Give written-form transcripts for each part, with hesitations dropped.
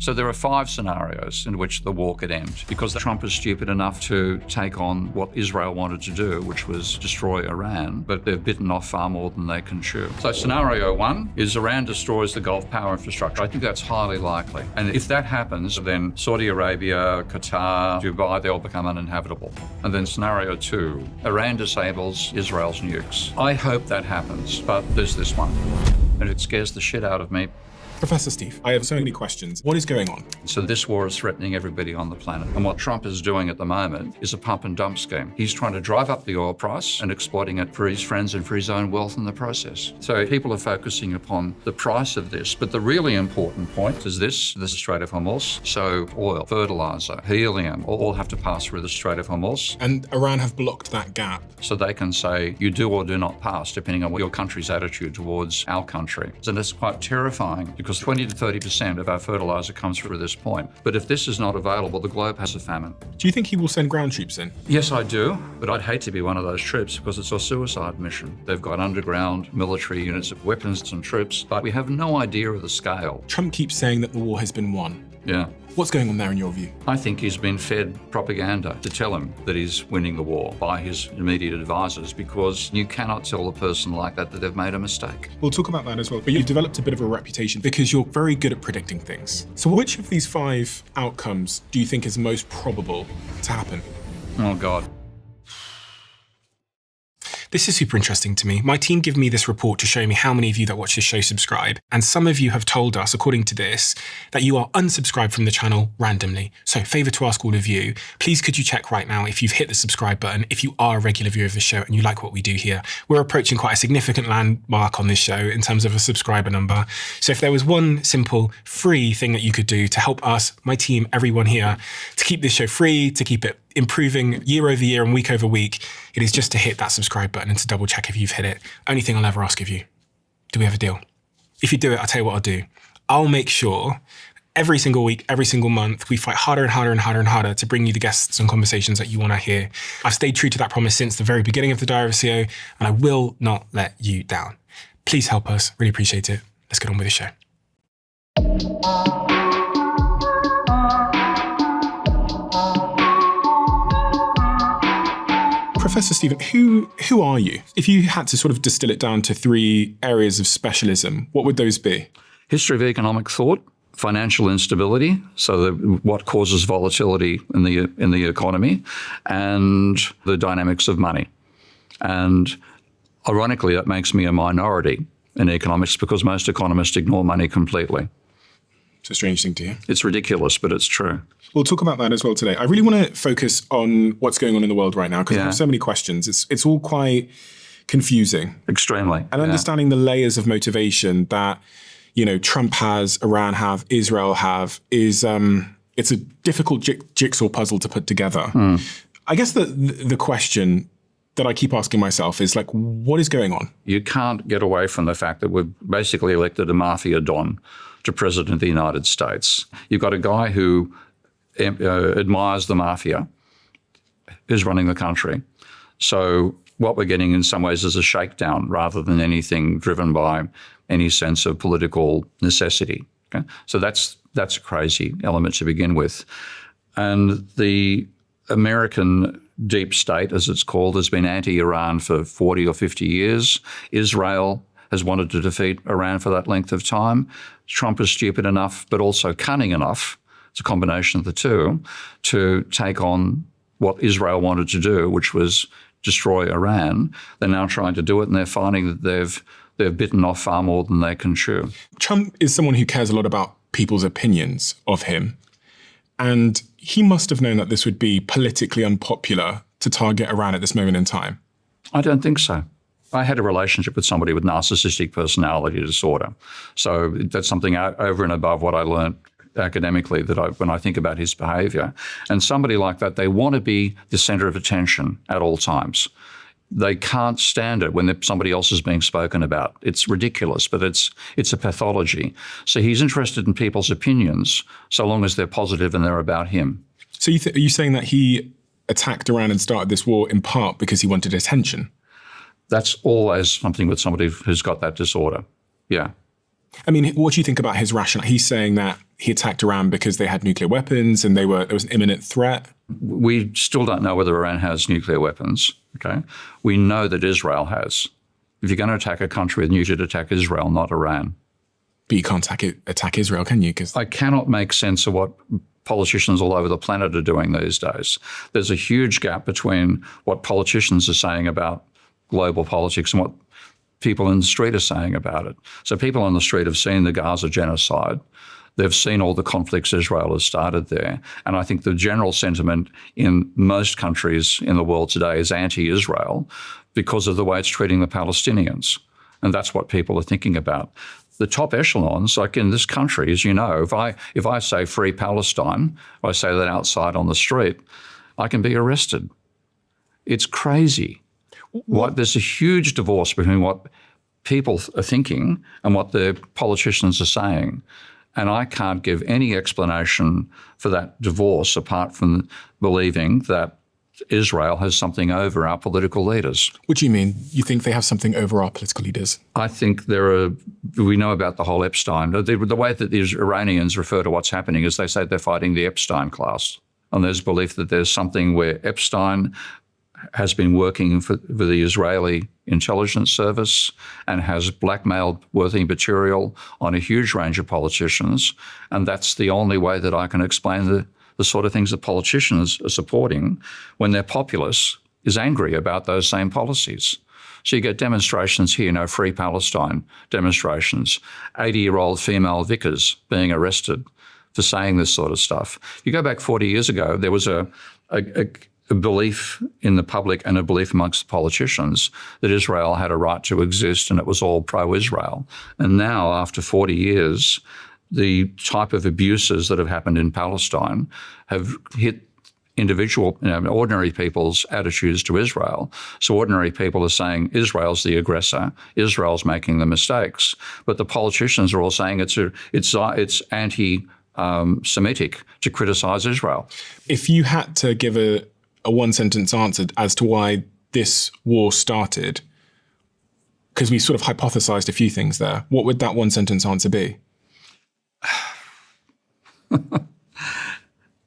So there are 5 scenarios in which the war could end because Trump is stupid enough to take on what Israel wanted to do, which was destroy Iran, but they've bitten off far more than they can chew. So scenario 1 is Iran destroys the Gulf power infrastructure. I think that's highly likely. And if that happens, then Saudi Arabia, Qatar, Dubai, they'll become uninhabitable. And then scenario 2, Iran disables Israel's nukes. I hope that happens, but there's this one. And it scares the shit out of me. Professor Steve, I have so many questions. What is going on? So this war is threatening everybody on the planet. And what Trump is doing at the moment is a pump and dump scheme. He's trying to drive up the oil price and exploiting it for his friends and for his own wealth in the process. So people are focusing upon the price of this. But the really important point is the Strait of Hormuz. So oil, fertilizer, helium, all have to pass through the Strait of Hormuz. And Iran have blocked that gap. So they can say, you do or do not pass, depending on what your country's attitude towards our country. And it's quite terrifying because 20 to 30% of our fertilizer comes through this point. But if this is not available, the globe has a famine. Do you think he will send ground troops in? Yes, I do, but I'd hate to be one of those troops because it's a suicide mission. They've got underground military units of weapons and troops, but we have no idea of the scale. Trump keeps saying that the war has been won. Yeah. What's going on there in your view? I think he's been fed propaganda to tell him that he's winning the war by his immediate advisors because you cannot tell a person like that they've made a mistake. We'll talk about that as well, but you've developed a bit of a reputation because you're very good at predicting things. So which of these 5 outcomes do you think is most probable to happen? Oh, God. This is super interesting to me. My team give me this report to show me how many of you that watch this show subscribe. And some of you have told us, according to this, that you are unsubscribed from the channel randomly. So favor to ask all of you, please could you check right now if you've hit the subscribe button, if you are a regular viewer of the show and you like what we do here. We're approaching quite a significant landmark on this show in terms of a subscriber number. So if there was one simple free thing that you could do to help us, my team, everyone here, to keep this show free, to keep it improving year over year and week over week, it is just to hit that subscribe button and to double check if you've hit it. Only thing I'll ever ask of you. Do we have a deal? If you do it, I'll tell you what I'll do. I'll make sure every single week, every single month, we fight harder and harder and harder and harder to bring you the guests and conversations that you want to hear. I've stayed true to that promise since the very beginning of the Diary of a CEO, and I will not let you down. Please help us. Really appreciate it. Let's get on with the show. Professor Stephen, who are you? If you had to sort of distill it down to 3 areas of specialism, what would those be? History of economic thought, financial instability, so what causes volatility in the economy, and the dynamics of money. And ironically, that makes me a minority in economics because most economists ignore money completely. It's a strange thing to hear. It's ridiculous, but it's true. We'll talk about that as well today. I really want to focus on what's going on in the world right now because I have so many questions. It's all quite confusing. Extremely. And understanding the layers of motivation that, Trump has, Iran have, Israel have, is it's a difficult jigsaw puzzle to put together. I guess the question that I keep asking myself is what is going on? You can't get away from the fact that we've basically elected a mafia don to president of the United States. You've got a guy who admires the mafia, is running the country. So what we're getting in some ways is a shakedown rather than anything driven by any sense of political necessity. Okay? So that's a crazy element to begin with. And the American deep state, as it's called, has been anti-Iran for 40 or 50 years. Israel has wanted to defeat Iran for that length of time. Trump is stupid enough, but also cunning enough, it's a combination of the two, to take on what Israel wanted to do, which was destroy Iran. They're now trying to do it, and they're finding that they've bitten off far more than they can chew. Trump is someone who cares a lot about people's opinions of him. And he must have known that this would be politically unpopular to target Iran at this moment in time. I don't think so. I had a relationship with somebody with narcissistic personality disorder. So that's something over and above what I learned academically when I think about his behaviour. And somebody like that, they want to be the centre of attention at all times. They can't stand it when somebody else is being spoken about. It's ridiculous, but it's a pathology. So he's interested in people's opinions so long as they're positive and they're about him. So are you saying that he attacked Iran and started this war in part because he wanted attention? That's always something with somebody who's got that disorder. Yeah. I mean, what do you think about his rationale? He's saying that he attacked Iran because they had nuclear weapons and there was an imminent threat? We still don't know whether Iran has nuclear weapons. Okay, we know that Israel has. If you're going to attack a country, then you should attack Israel, not Iran. But you can't attack Israel, can you? I cannot make sense of what politicians all over the planet are doing these days. There's a huge gap between what politicians are saying about global politics and what people in the street are saying about it. So people on the street have seen the Gaza genocide. They've seen all the conflicts Israel has started there. And I think the general sentiment in most countries in the world today is anti-Israel because of the way it's treating the Palestinians. And that's what people are thinking about. The top echelons, like in this country, as you know, if I say free Palestine, I say that outside on the street, I can be arrested. It's crazy. There's a huge divorce between what people are thinking and what the politicians are saying. And I can't give any explanation for that divorce apart from believing that Israel has something over our political leaders. What do you mean? You think they have something over our political leaders? I think we know about the whole Epstein. The way that the Iranians refer to what's happening is they say they're fighting the Epstein class. And there's belief that there's something where Epstein has been working for the Israeli intelligence service and has blackmailed worthy material on a huge range of politicians. And that's the only way that I can explain the sort of things that politicians are supporting when their populace is angry about those same policies. So you get demonstrations here, Free Palestine demonstrations, 80-year-old female vicars being arrested for saying this sort of stuff. You go back 40 years ago, there was a belief in the public and a belief amongst the politicians that Israel had a right to exist and it was all pro-Israel. And now, after 40 years, the type of abuses that have happened in Palestine have hit individual, ordinary people's attitudes to Israel. So ordinary people are saying Israel's the aggressor, Israel's making the mistakes, but the politicians are all saying it's anti-Semitic to criticize Israel. If you had to give a one-sentence answer as to why this war started, because we sort of hypothesized a few things there, what would that one-sentence answer be?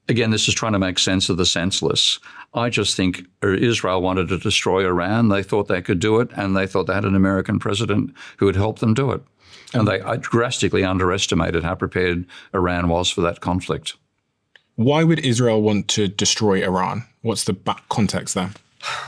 Again, this is trying to make sense of the senseless. I just think Israel wanted to destroy Iran. They thought they could do it, and they thought they had an American president who would help them do it. And they drastically underestimated how prepared Iran was for that conflict. Why would Israel want to destroy Iran? What's the context there?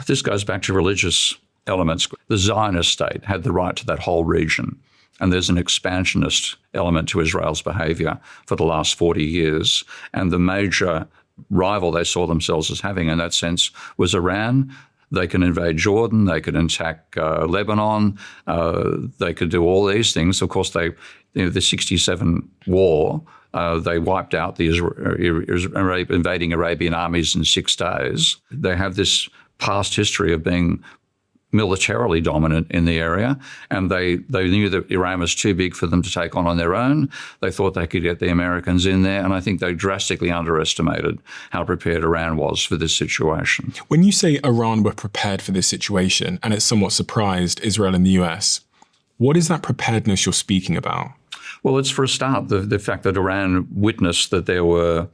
This goes back to religious elements. The Zionist state had the right to that whole region. And there's an expansionist element to Israel's behaviour for the last 40 years. And the major rival they saw themselves as having in that sense was Iran. They can invade Jordan, they could attack Lebanon, they could do all these things. Of course, the 67 war, they wiped out the invading Arabian armies in 6 days. They have this past history of being militarily dominant in the area, and they knew that Iran was too big for them to take on their own. They thought they could get the Americans in there, and I think they drastically underestimated how prepared Iran was for this situation. When you say Iran were prepared for this situation, and it somewhat surprised Israel and the US, what is that preparedness you're speaking about? Well, it's for a start, the fact that Iran witnessed that there were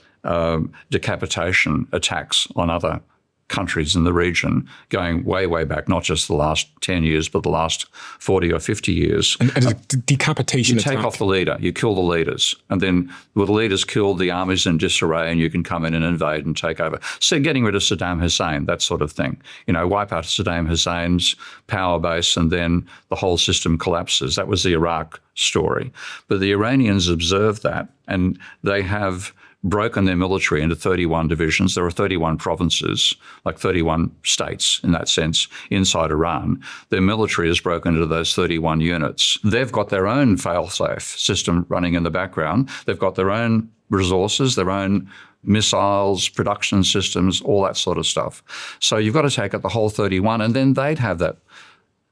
decapitation attacks on other countries in the region going way, way back, not just the last 10 years, but the last 40 or 50 years. And a decapitation attack. You take off the leader, you kill the leaders, and then with the leaders killed, the army's in disarray and you can come in and invade and take over. So getting rid of Saddam Hussein, that sort of thing. Wipe out Saddam Hussein's power base and then the whole system collapses. That was the Iraq story. But the Iranians observed that, and they have broken their military into 31 divisions. There are 31 provinces, like 31 states in that sense, inside Iran. Their military is broken into those 31 units. They've got their own fail-safe system running in the background. They've got their own resources, their own missiles, production systems, all that sort of stuff. So you've got to take out the whole 31, and then they'd have that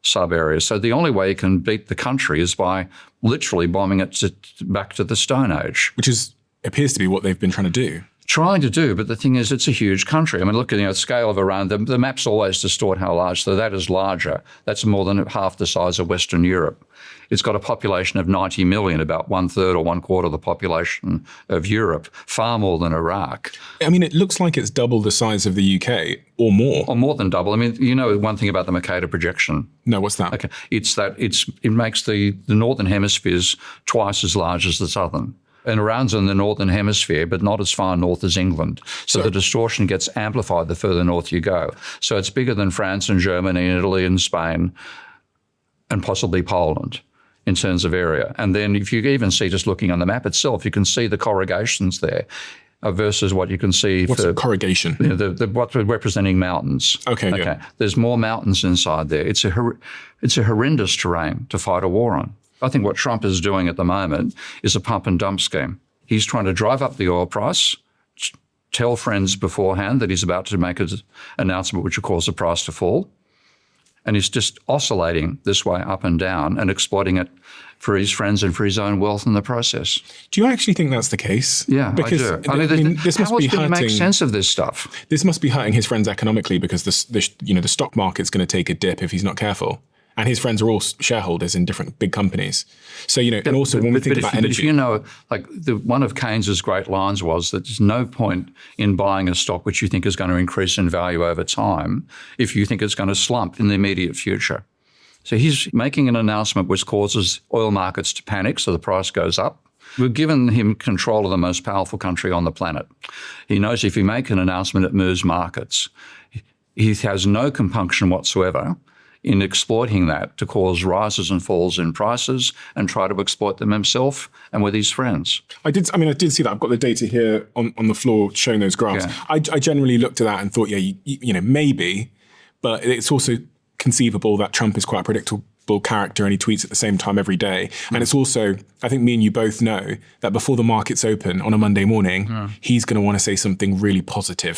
sub-area. So the only way you can beat the country is by literally bombing it back to the Stone Age. Which appears to be what they've been trying to do. trying to do, but the thing is, it's a huge country. I mean, look at the scale of Iran. The maps always distort how large. So that is larger. That's more than half the size of Western Europe. It's got a population of 90 million, about 1/3 or 1/4 of the population of Europe, far more than Iraq. I mean, it looks like it's double the size of the UK or more. Or more than double. I mean, you know one thing about the Mercator projection. No, what's that? Okay, it's that it makes the northern hemispheres twice as large as the southern. And Iran's in the northern hemisphere, but not as far north as England. So the distortion gets amplified the further north you go. So it's bigger than France and Germany and Italy and Spain and possibly Poland in terms of area. And then if you even see, just looking on the map itself, you can see the corrugations there versus what you can see What's for a corrugation? what we're representing mountains. Okay, yeah. There's more mountains inside there. It's a horrendous terrain to fight a war on. I think what Trump is doing at the moment is a pump and dump scheme. He's trying to drive up the oil price, tell friends beforehand that he's about to make an announcement which will cause the price to fall. And he's just oscillating this way up and down and exploiting it for his friends and for his own wealth in the process. Do you actually think that's the case? Yeah, because I do. This must how be else can you make hurting. sense of this stuff? This must be hurting his friends economically because the stock market's going to take a dip if he's not careful. And his friends are all shareholders in different big companies. So, and also when we think about energy. But if you know, like one of Keynes's great lines was that there's no point in buying a stock which you think is going to increase in value over time if you think it's going to slump in the immediate future. So he's making an announcement which causes oil markets to panic, so the price goes up. We've given him control of the most powerful country on the planet. He knows if he makes an announcement, it moves markets. He has no compunction whatsoever in exploiting that to cause rises and falls in prices and try to exploit them himself and with his friends. I did see that. I've got the data here on the floor showing those graphs. Yeah. I generally looked at that and thought, maybe, but it's also conceivable that Trump is quite a predictable character and he tweets at the same time every day. And it's also, I think me and you both know that before the markets open on a Monday morning, he's going to want to say something really positive.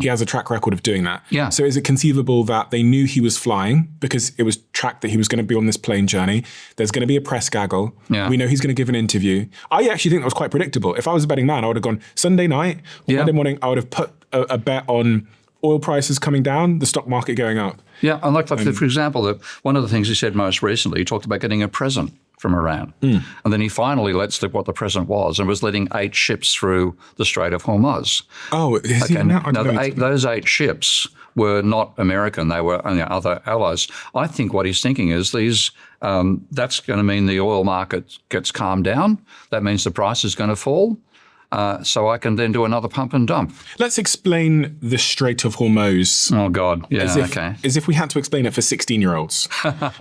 He has a track record of doing that. Yeah. So is it conceivable that they knew he was flying because it was tracked that he was going to be on this plane journey? There's going to be a press gaggle. Yeah. We know he's going to give an interview. I actually think that was quite predictable. If I was a betting man, I would have gone Sunday night or Monday morning, I would have put a bet on oil prices coming down, the stock market going up. Yeah, and for example, one of the things he said most recently, he talked about getting a present from Iran. And then he finally let slip what the present was and was letting 8 ships through the Strait of Hormuz. Oh, is he now? Those 8 ships were not American. They were other allies. I think what he's thinking is that's going to mean the oil market gets calmed down. That means the price is going to fall. So I can then do another pump and dump. Let's explain the Strait of Hormuz. Oh, God. Yeah, as if we had to explain it for 16-year-olds.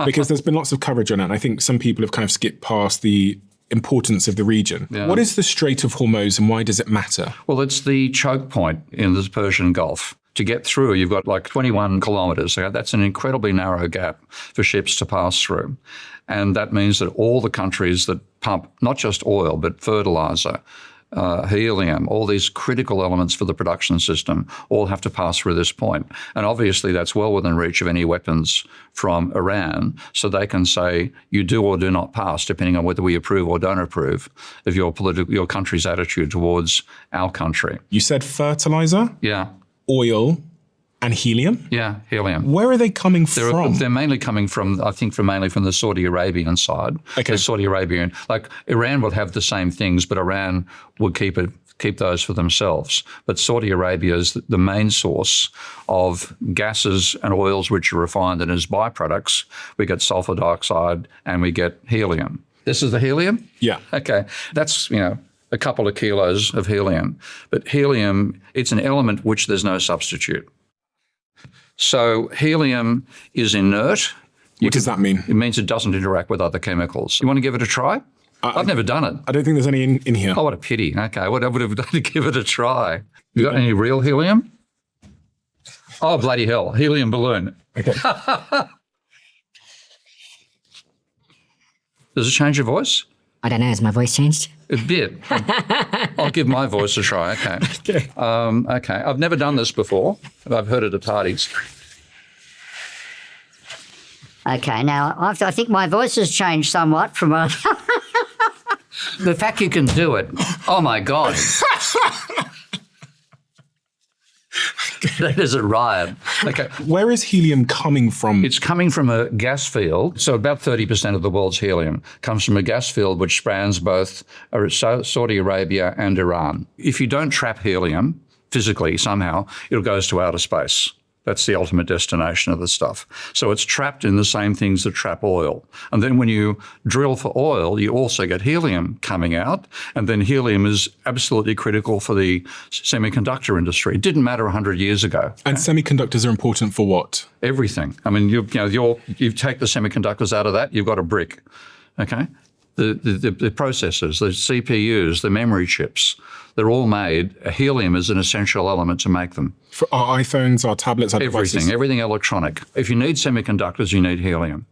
Because there's been lots of coverage on it. And I think some people have kind of skipped past the importance of the region. Yeah. What is the Strait of Hormuz and why does it matter? Well, it's the choke point in the Persian Gulf. To get through, you've got like 21 kilometres. So that's an incredibly narrow gap for ships to pass through. And that means that all the countries that pump not just oil, but fertiliser, helium, all these critical elements for the production system all have to pass through this point. And obviously that's well within reach of any weapons from Iran, so they can say you do or do not pass, depending on whether we approve or don't approve of your country's attitude towards our country. You said fertilizer? Yeah. Oil and helium? Yeah, helium. Where are they coming from? They're mainly coming from, I think, mainly from the Saudi Arabian side. Okay. The Saudi Arabian, like Iran will have the same things, but Iran would keep those for themselves. But Saudi Arabia is the main source of gases and oils which are refined, and as byproducts, we get sulfur dioxide and we get helium. This is the helium? Yeah. Okay. That's, a couple of kilos of helium. But helium, it's an element which there's no substitute. So helium is inert. What does that mean? It means it doesn't interact with other chemicals. You want to give it a try? I've never done it. I don't think there's any in here. Oh, what a pity. Okay, I would have done to give it a try. You got any real helium? Oh, bloody hell. Helium balloon. Okay. Does it change your voice? I don't know. Has my voice changed? A bit. I'll give my voice a try. Okay. Okay. I've never done this before. I've heard it at parties. Okay. Now, I think my voice has changed somewhat from The fact you can do it. Oh, my God. That is a riot. Okay. Where is helium coming from? It's coming from a gas field. So about 30% of the world's helium comes from a gas field which spans both Saudi Arabia and Iran. If you don't trap helium physically somehow, it goes to outer space. That's the ultimate destination of the stuff. So it's trapped in the same things that trap oil. And then when you drill for oil, you also get helium coming out. And then helium is absolutely critical for the semiconductor industry. It didn't matter 100 years ago. And semiconductors are important for what? Everything. I mean, you take the semiconductors out of that, you've got a brick. Okay? The processors, the CPUs, the memory chips, they're all made. Helium is an essential element to make them. For our iPhones, our tablets, our devices? Everything electronic. If you need semiconductors, you need helium.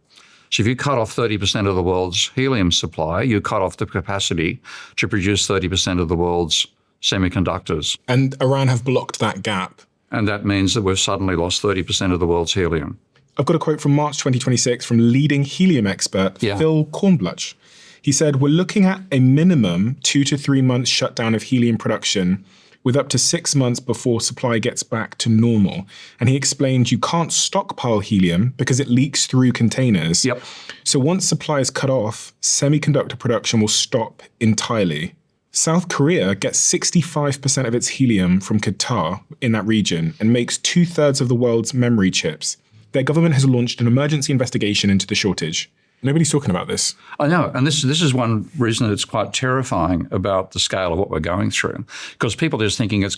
So if you cut off 30% of the world's helium supply, you cut off the capacity to produce 30% of the world's semiconductors. And Iran have blocked that gap. And that means that we've suddenly lost 30% of the world's helium. I've got a quote from March 2026 from leading helium expert Phil Kornbluch. He said, we're looking at a minimum 2 to 3 months shutdown of helium production with up to 6 months before supply gets back to normal. And he explained you can't stockpile helium because it leaks through containers. Yep. So once supply is cut off, semiconductor production will stop entirely. South Korea gets 65% of its helium from Qatar in that region and makes 2/3 of the world's memory chips. Their government has launched an emergency investigation into the shortage. Nobody's talking about this. I know, and this is one reason that it's quite terrifying about the scale of what we're going through, because people are just thinking oil's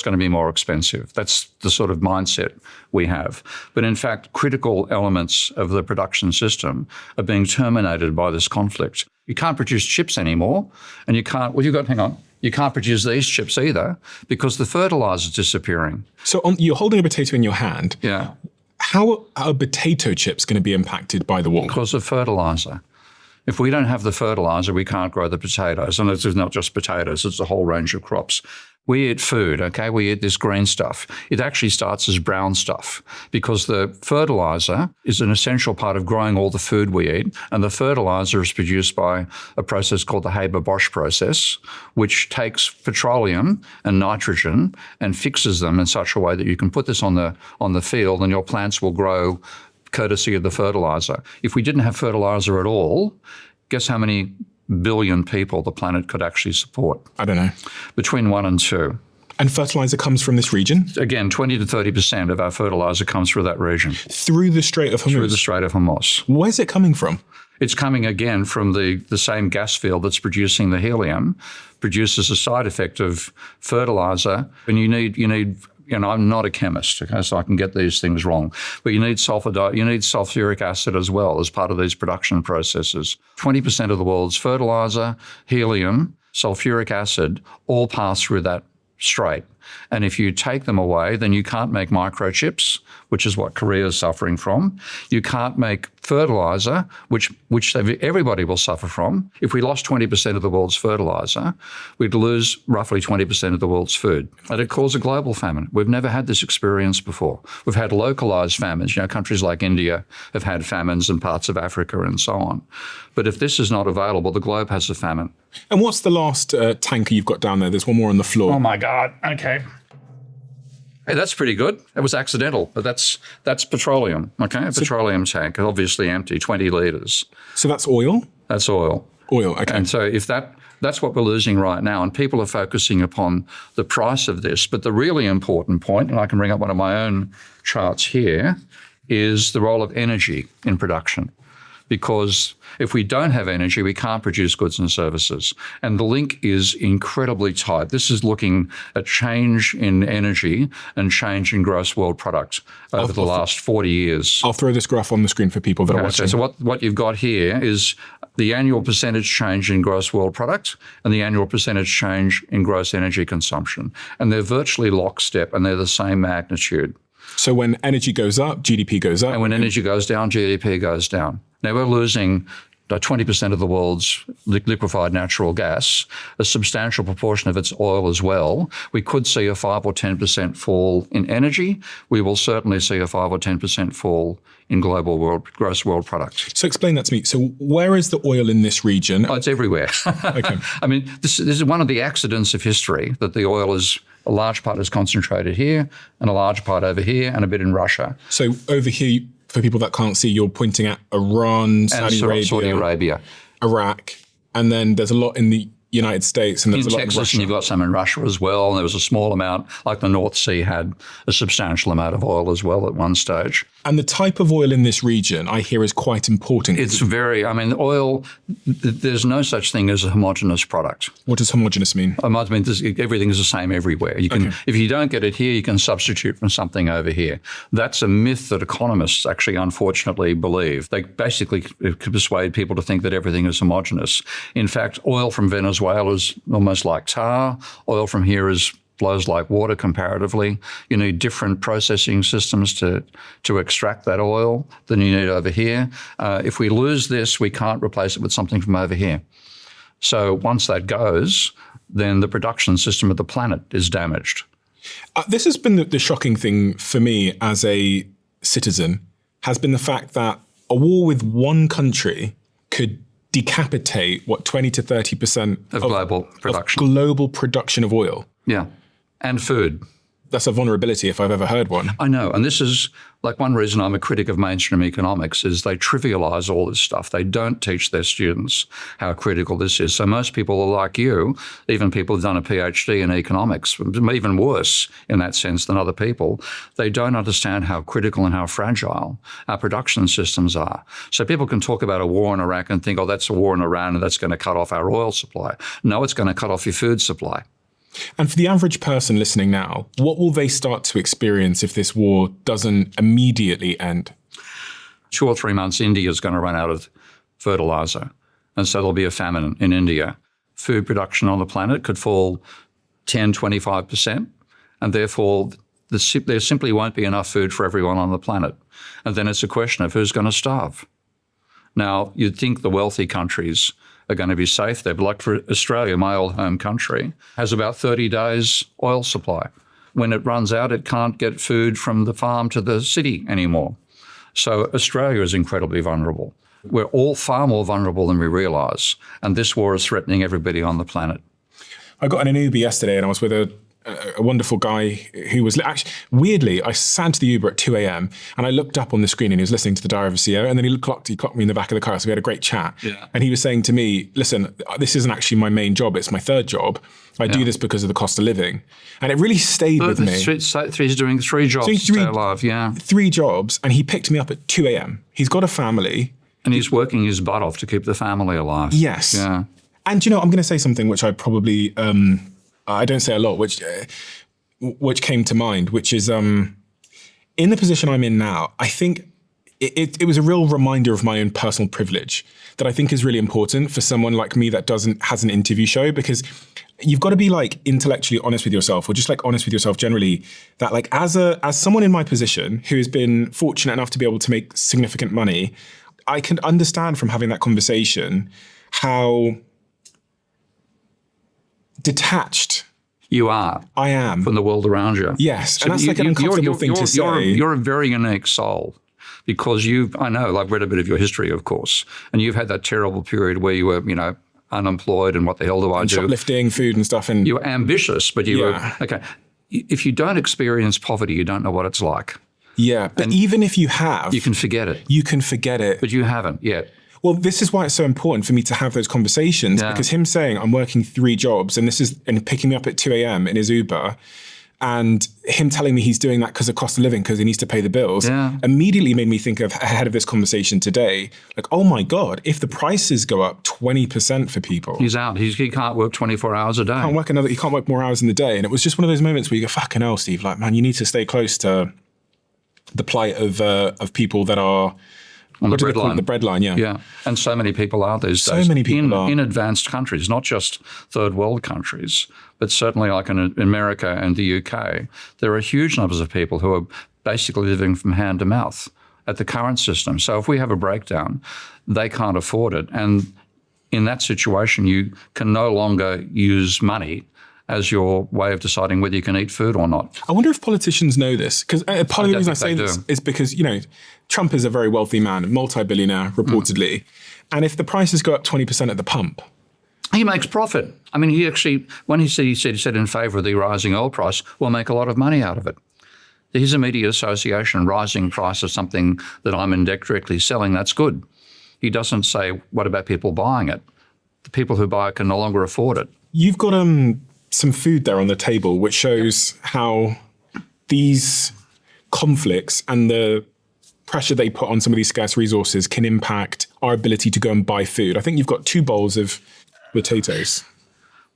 going to be more expensive. That's the sort of mindset we have. But in fact, critical elements of the production system are being terminated by this conflict. You can't produce chips anymore, and you can't produce these chips either because the fertilizer's disappearing. So you're holding a potato in your hand. Yeah. How are potato chips going to be impacted by the war? Because of fertilizer. If we don't have the fertilizer, we can't grow the potatoes. And it's not just potatoes, it's a whole range of crops. We eat food, okay? We eat this green stuff. It actually starts as brown stuff because the fertilizer is an essential part of growing all the food we eat. And the fertilizer is produced by a process called the Haber-Bosch process, which takes petroleum and nitrogen and fixes them in such a way that you can put this on the field and your plants will grow courtesy of the fertilizer. If we didn't have fertilizer at all, guess how many billion people the planet could actually support? I don't know. Between 1 and 2. And fertilizer comes from this region? Again, 20 to 30% of our fertilizer comes through that region. Through the Strait of Hormuz? Through the Strait of Hormuz. Where's it coming from? It's coming again from the same gas field that's producing the helium, produces a side effect of fertilizer. And you need I'm not a chemist, okay, so I can get these things wrong. But you need sulfuric acid as well as part of these production processes. 20% of the world's fertilizer, helium, sulfuric acid all pass through that strait. And if you take them away, then you can't make microchips, which is what Korea is suffering from. You can't make fertilizer, which everybody will suffer from. If we lost 20% of the world's fertilizer, we'd lose roughly 20% of the world's food. And it caused a global famine. We've never had this experience before. We've had localized famines. Countries like India have had famines in parts of Africa and so on. But if this is not available, the globe has a famine. And what's the last tanker you've got down there? There's one more on the floor. Oh my God. Okay. Hey, that's pretty good. It was accidental, but that's petroleum, okay? A petroleum tank, obviously empty, 20 litres. So that's oil? That's oil. Oil, okay. And so if that's what we're losing right now, and people are focusing upon the price of this. But the really important point, and I can bring up one of my own charts here, is the role of energy in production. Because if we don't have energy, we can't produce goods and services. And the link is incredibly tight. This is looking at change in energy and change in gross world product over the last 40 years. I'll throw this graph on the screen for people that are watching. So what you've got here is the annual percentage change in gross world product and the annual percentage change in gross energy consumption. And they're virtually lockstep and they're the same magnitude. So when energy goes up, GDP goes up. And when energy goes down, GDP goes down. Now we're losing 20% of the world's liquefied natural gas, a substantial proportion of it's oil as well. We could see a 5 or 10% fall in energy. We will certainly see a 5 or 10% fall in gross world product. So explain that to me. So where is the oil in this region? Oh, it's everywhere. Okay. I mean, this is one of the accidents of history, that the oil is, a large part is concentrated here and a large part over here and a bit in Russia. So over here, for people that can't see, you're pointing at Iran, Saudi Arabia, Iraq, and then there's a lot in the United States, and there's a lot in Texas, Russia. and you've got some in Russia as well. And there was a small amount, like the North Sea had a substantial amount of oil as well at one stage. And the type of oil in this region, I hear, is quite important. It's very, I mean, oil, there's no such thing as a homogeneous product. What does homogeneous mean? I mean, everything is the same everywhere. You can, If you don't get it here, you can substitute from something over here. That's a myth that economists actually, unfortunately, believe. They basically persuade people to think that everything is homogeneous. In fact, oil from Venezuela is almost like tar. Oil from here flows like water comparatively. You need different processing systems to extract that oil than you need over here. If we lose this, we can't replace it with something from over here. So once that goes, then the production system of the planet is damaged. This has been the shocking thing for me as a citizen, has been the fact that a war with one country could decapitate, 20 to 30% of global production. Of global production of oil. Yeah, and food. That's a vulnerability if I've ever heard one. I know, and this is like one reason I'm a critic of mainstream economics is they trivialize all this stuff. They don't teach their students how critical this is. So most people are like you, even people who've done a PhD in economics, even worse in that sense than other people, they don't understand how critical and how fragile our production systems are. So people can talk about a war in Iraq and think, oh, that's a war in Iran and that's going to cut off our oil supply. No, it's going to cut off your food supply. And for the average person listening now, what will they start to experience if this war doesn't immediately end? 2 or 3 months, India is going to run out of fertilizer. And so there'll be a famine in India. Food production on the planet could fall 10, 25%. And therefore, there simply won't be enough food for everyone on the planet. And then it's a question of who's going to starve. Now, you'd think the wealthy countries are going to be safe there. But like for Australia, my old home country, has about 30 days oil supply. When it runs out, it can't get food from the farm to the city anymore. So Australia is incredibly vulnerable. We're all far more vulnerable than we realise. And this war is threatening everybody on the planet. I got in an Uber yesterday and I was with a wonderful guy who was actually, weirdly, I sat into the Uber at 2 a.m. and I looked up on the screen and he was listening to the Diary of a CEO, and then he clocked me in the back of the car. So we had a great chat. Yeah. And he was saying to me, listen, this isn't actually my main job. It's my third job. I do this because of the cost of living. And it really stayed with me. He's doing 3 jobs to stay alive, 3 jobs. And he picked me up at 2 a.m. He's got a family. And he's working his butt off to keep the family alive. Yes. Yeah. And, I'm going to say something which I probably... I don't say a lot, which came to mind, which is in the position I'm in now, I think it was a real reminder of my own personal privilege that I think is really important for someone like me that has an interview show, because you've got to be like intellectually honest with yourself, or just like honest with yourself generally, that like as someone in my position who has been fortunate enough to be able to make significant money, I can understand from having that conversation how detached I am from the world around you. Yes, and that's like an uncomfortable thing to say. You're a very unique soul because I've read a bit of your history, of course, and you've had that terrible period where you were, unemployed and what the hell do I do? Shoplifting, food and stuff. And you were ambitious, but you were, okay. If you don't experience poverty, you don't know what it's like. Yeah, but even if you have... You can forget it. You can forget it. But you haven't yet. Well, this is why it's so important for me to have those conversations, because him saying I'm working 3 jobs and picking me up at 2 a.m. in his Uber, and him telling me he's doing that because of cost of living, because he needs to pay the bills, immediately made me think of, ahead of this conversation today, like, oh my God, if the prices go up 20% for people. He's out. He can't work 24 hours a day. He can't work more hours in the day. And it was just one of those moments where you go, fucking hell, Steve, like, man, you need to stay close to the plight of people that are... On the bread line. The bread line, yeah. Yeah, and so many people are these days. So many people are. In advanced countries, not just third world countries, but certainly like in America and the UK, there are huge numbers of people who are basically living from hand to mouth. at the current system. So if we have a breakdown, they can't afford it. And in that situation, you can no longer use money as your way of deciding whether you can eat food or not. I wonder if politicians know this, because part of the reason I say this is because, Trump is a very wealthy man, multi-billionaire, reportedly. And if the prices go up 20% at the pump, he makes profit. I mean, he actually, when he said in favour of the rising oil price, we'll make a lot of money out of it. His immediate association, rising price of something that I'm indirectly selling, that's good. He doesn't say, what about people buying it? The people who buy it can no longer afford it. You've got some food there on the table, which shows how these conflicts and the pressure they put on some of these scarce resources can impact our ability to go and buy food. I think you've got 2 bowls of potatoes.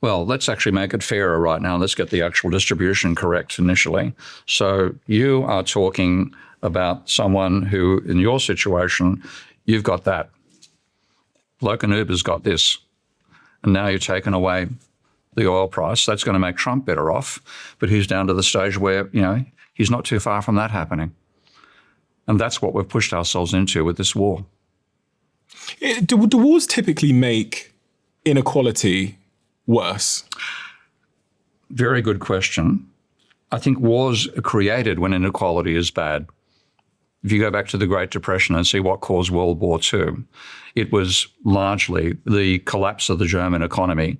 Well, let's actually make it fairer right now. Let's get the actual distribution correct initially. So you are talking about someone who, in your situation, you've got that. Lockenuber's got this. And now you're taking away the oil price. That's going to make Trump better off. But he's down to the stage where, he's not too far from that happening. And that's what we've pushed ourselves into with this war. Do wars typically make inequality worse? Very good question. I think wars are created when inequality is bad. If you go back to the Great Depression and see what caused World War II, it was largely the collapse of the German economy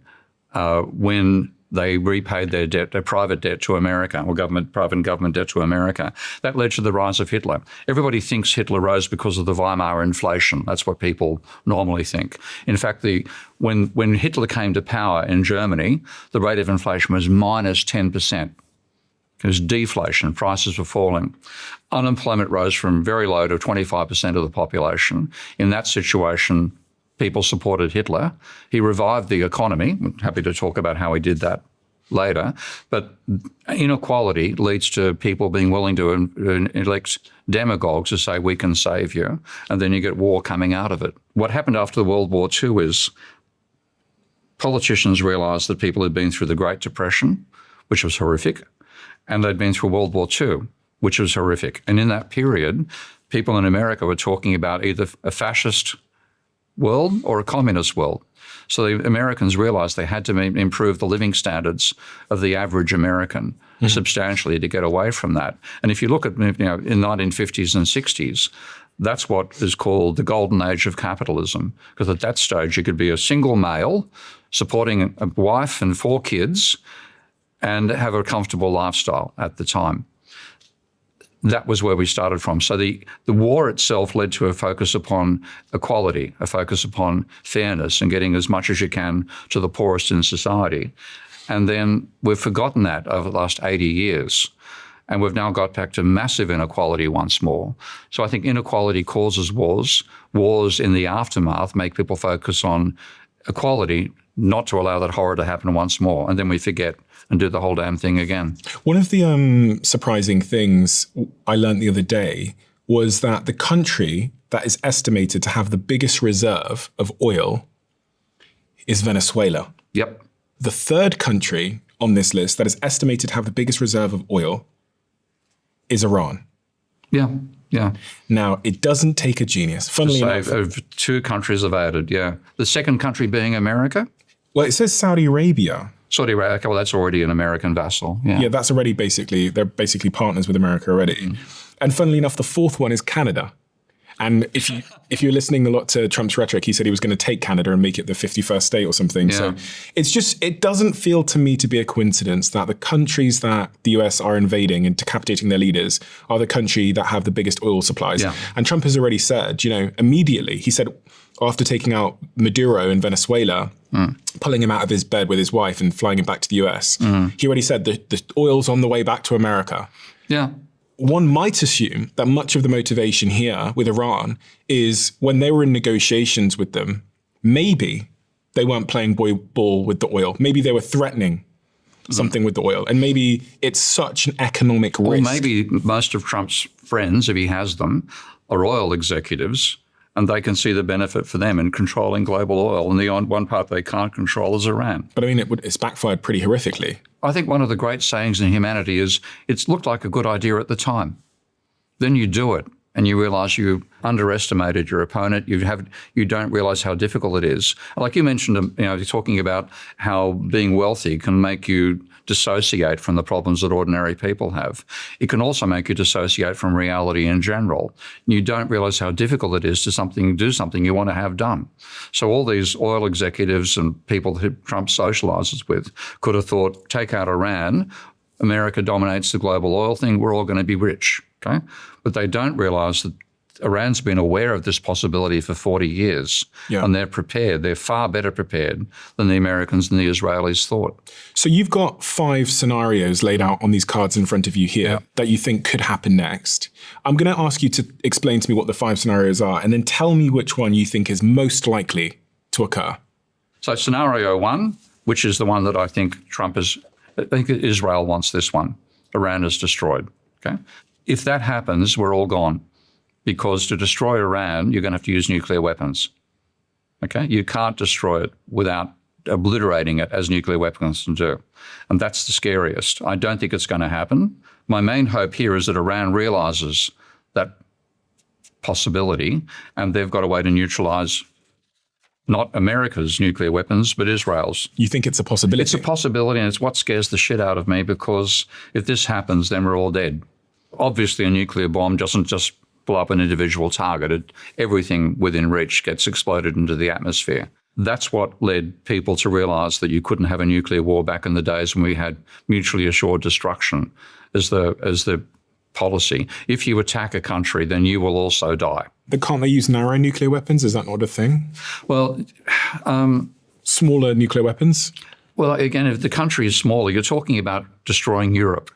when they repaid their debt, their private debt to America, or private government debt to America. That led to the rise of Hitler. Everybody thinks Hitler rose because of the Weimar inflation. That's what people normally think. In fact, when Hitler came to power in Germany, the rate of inflation was minus 10%. It was deflation. Prices were falling. Unemployment rose from very low to 25% of the population. In that situation, people supported Hitler. He revived the economy. I'm happy to talk about how he did that later. But inequality leads to people being willing to elect demagogues to say, we can save you. And then you get war coming out of it. What happened after World War II is politicians realised that people had been through the Great Depression, which was horrific, and they'd been through World War II, which was horrific. And in that period, people in America were talking about either a fascist world or a communist world. So the Americans realized they had to improve the living standards of the average American substantially to get away from that. And if you look at, in 1950s and 60s, that's what is called the golden age of capitalism. Because at that stage, you could be a single male supporting a wife and 4 kids and have a comfortable lifestyle at the time. That was where we started from. So the war itself led to a focus upon equality, a focus upon fairness and getting as much as you can to the poorest in society. And then we've forgotten that over the last 80 years. And we've now got back to massive inequality once more. So I think inequality causes wars. Wars in the aftermath make people focus on equality, not to allow that horror to happen once more. And then we forget and do the whole damn thing again. One of the surprising things I learned the other day was that the country that is estimated to have the biggest reserve of oil is Venezuela. Yep. The third country on this list that is estimated to have the biggest reserve of oil is Iran. Yeah. Now, it doesn't take a genius. Funnily enough, 2 countries have added, yeah. The second country being America? Well, it says Saudi Arabia. Saudi Arabia, well, that's already an American vassal. Yeah, that's already they're basically partners with America already. And funnily enough, the 4th one is Canada. And if you're listening a lot to Trump's rhetoric, he said he was going to take Canada and make it the 51st state or something. Yeah. So it doesn't feel to me to be a coincidence that the countries that the US are invading and decapitating their leaders are the country that have the biggest oil supplies. Yeah. And Trump has already said, immediately, he said after taking out Maduro in Venezuela, pulling him out of his bed with his wife and flying him back to the US, he already said the oil's on the way back to America. Yeah. One might assume that much of the motivation here with Iran is when they were in negotiations with them, maybe they weren't playing ball with the oil. Maybe they were threatening something with the oil. And maybe it's such an economic risk. Or maybe most of Trump's friends, if he has them, are oil executives, and they can see the benefit for them in controlling global oil. And the one part they can't control is Iran. But I mean, it's backfired pretty horrifically. I think one of the great sayings in humanity is, it's looked like a good idea at the time. Then you do it, and you realize you underestimated your opponent. You don't realize how difficult it is. Like you mentioned, you're talking about how being wealthy can make you dissociate from the problems that ordinary people have. It can also make you dissociate from reality in general. You don't realize how difficult it is to do something you want to have done. So all these oil executives and people that Trump socializes with could have thought, take out Iran, America dominates the global oil thing, we're all going to be rich. Okay? But they don't realize that Iran's been aware of this possibility for 40 years, and they're prepared. They're far better prepared than the Americans and the Israelis thought. So you've got 5 scenarios laid out on these cards in front of you here that you think could happen next. I'm going to ask you to explain to me what the 5 scenarios are, and then tell me which one you think is most likely to occur. So scenario 1, which is the one that I think I think Israel wants this one. Iran is destroyed. Okay? If that happens, we're all gone. Because to destroy Iran, you're going to have to use nuclear weapons. Okay? You can't destroy it without obliterating it as nuclear weapons can do. And that's the scariest. I don't think it's going to happen. My main hope here is that Iran realizes that possibility, and they've got a way to neutralize not America's nuclear weapons, but Israel's. You think it's a possibility? It's a possibility, and it's what scares the shit out of me, because if this happens, then we're all dead. Obviously, a nuclear bomb doesn't just blow up an individual target. Everything within reach gets exploded into the atmosphere. That's what led people to realize that you couldn't have a nuclear war back in the days when we had mutually assured destruction as the policy. If you attack a country, then you will also die. But can't they use narrow nuclear weapons? Is that not a thing? Well, smaller nuclear weapons? Well, again, if the country is smaller, you're talking about destroying Europe.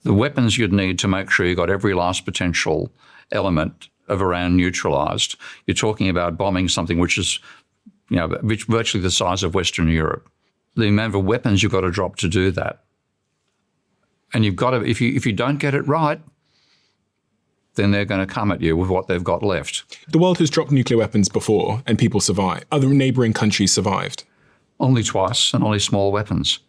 The weapons you'd need to make sure you got every last potential element of Iran neutralized, you're talking about bombing something which is, virtually the size of Western Europe. The amount of weapons you've got to drop to do that. And you've got to, if you don't get it right, then they're going to come at you with what they've got left. The world has dropped nuclear weapons before and people survived. Other neighboring countries survived. Only twice, and only small weapons.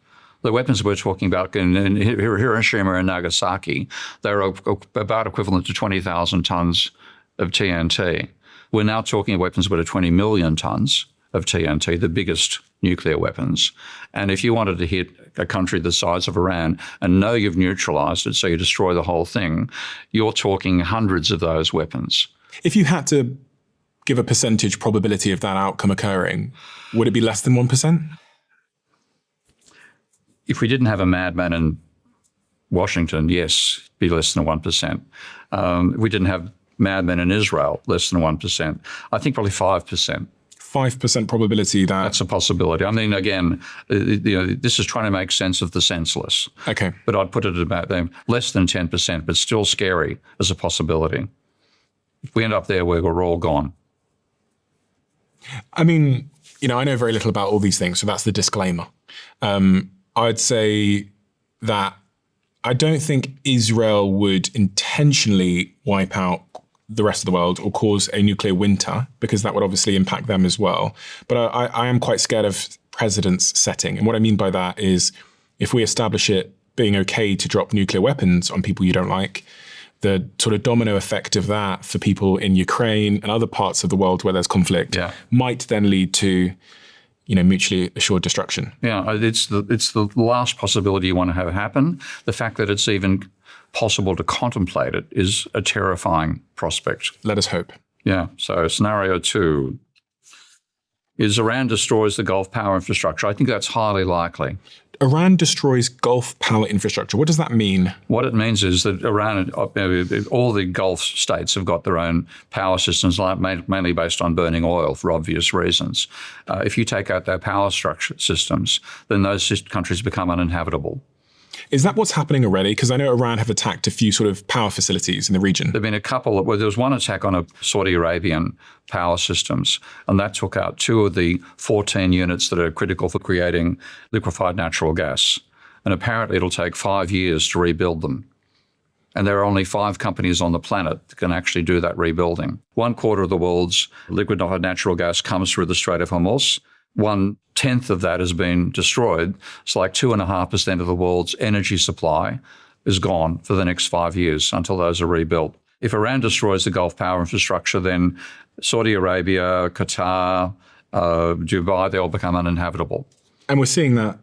The weapons we're talking about in Hiroshima and Nagasaki, they're about equivalent to 20,000 tons of TNT. We're now talking weapons that are 20 million tons of TNT, the biggest nuclear weapons. And if you wanted to hit a country the size of Iran and know you've neutralized it, so you destroy the whole thing, you're talking hundreds of those weapons. If you had to give a percentage probability of that outcome occurring, would it be less than 1%? If we didn't have a madman in Washington, yes, it'd be less than 1%. If we didn't have madmen in Israel, less than 1%. I think probably 5%. 5% probability that... That's a possibility. I mean, again, this is trying to make sense of the senseless. Okay. But I'd put it about less than 10%, but still scary as a possibility. If we end up there, we're all gone. I mean, I know very little about all these things, so that's the disclaimer. I'd say that I don't think Israel would intentionally wipe out the rest of the world or cause a nuclear winter, because that would obviously impact them as well. But I am quite scared of precedence setting. And what I mean by that is, if we establish it being okay to drop nuclear weapons on people you don't like, the sort of domino effect of that for people in Ukraine and other parts of the world where there's conflict might then lead to mutually assured destruction. Yeah, it's the last possibility you want to have happen. The fact that it's even possible to contemplate it is a terrifying prospect. Let us hope. Yeah, so scenario 2 is Iran destroys the Gulf power infrastructure. I think that's highly likely. Iran destroys Gulf power infrastructure. What does that mean? What it means is that Iran, all the Gulf states have got their own power systems, mainly based on burning oil for obvious reasons. If you take out their power structure systems, then those countries become uninhabitable. Is that what's happening already? Because I know Iran have attacked a few sort of power facilities in the region. There have been a couple. There was one attack on a Saudi Arabian power systems, and that took out 2 of the 14 units that are critical for creating liquefied natural gas. And apparently it'll take 5 years to rebuild them. And there are only 5 companies on the planet that can actually do that rebuilding. 1/4 of the world's liquefied natural gas comes through the Strait of Hormuz. 1/10 of that has been destroyed. It's like 2.5% of the world's energy supply is gone for the next 5 years until those are rebuilt. If Iran destroys the Gulf power infrastructure, then Saudi Arabia, Qatar, Dubai, they all become uninhabitable. And we're seeing that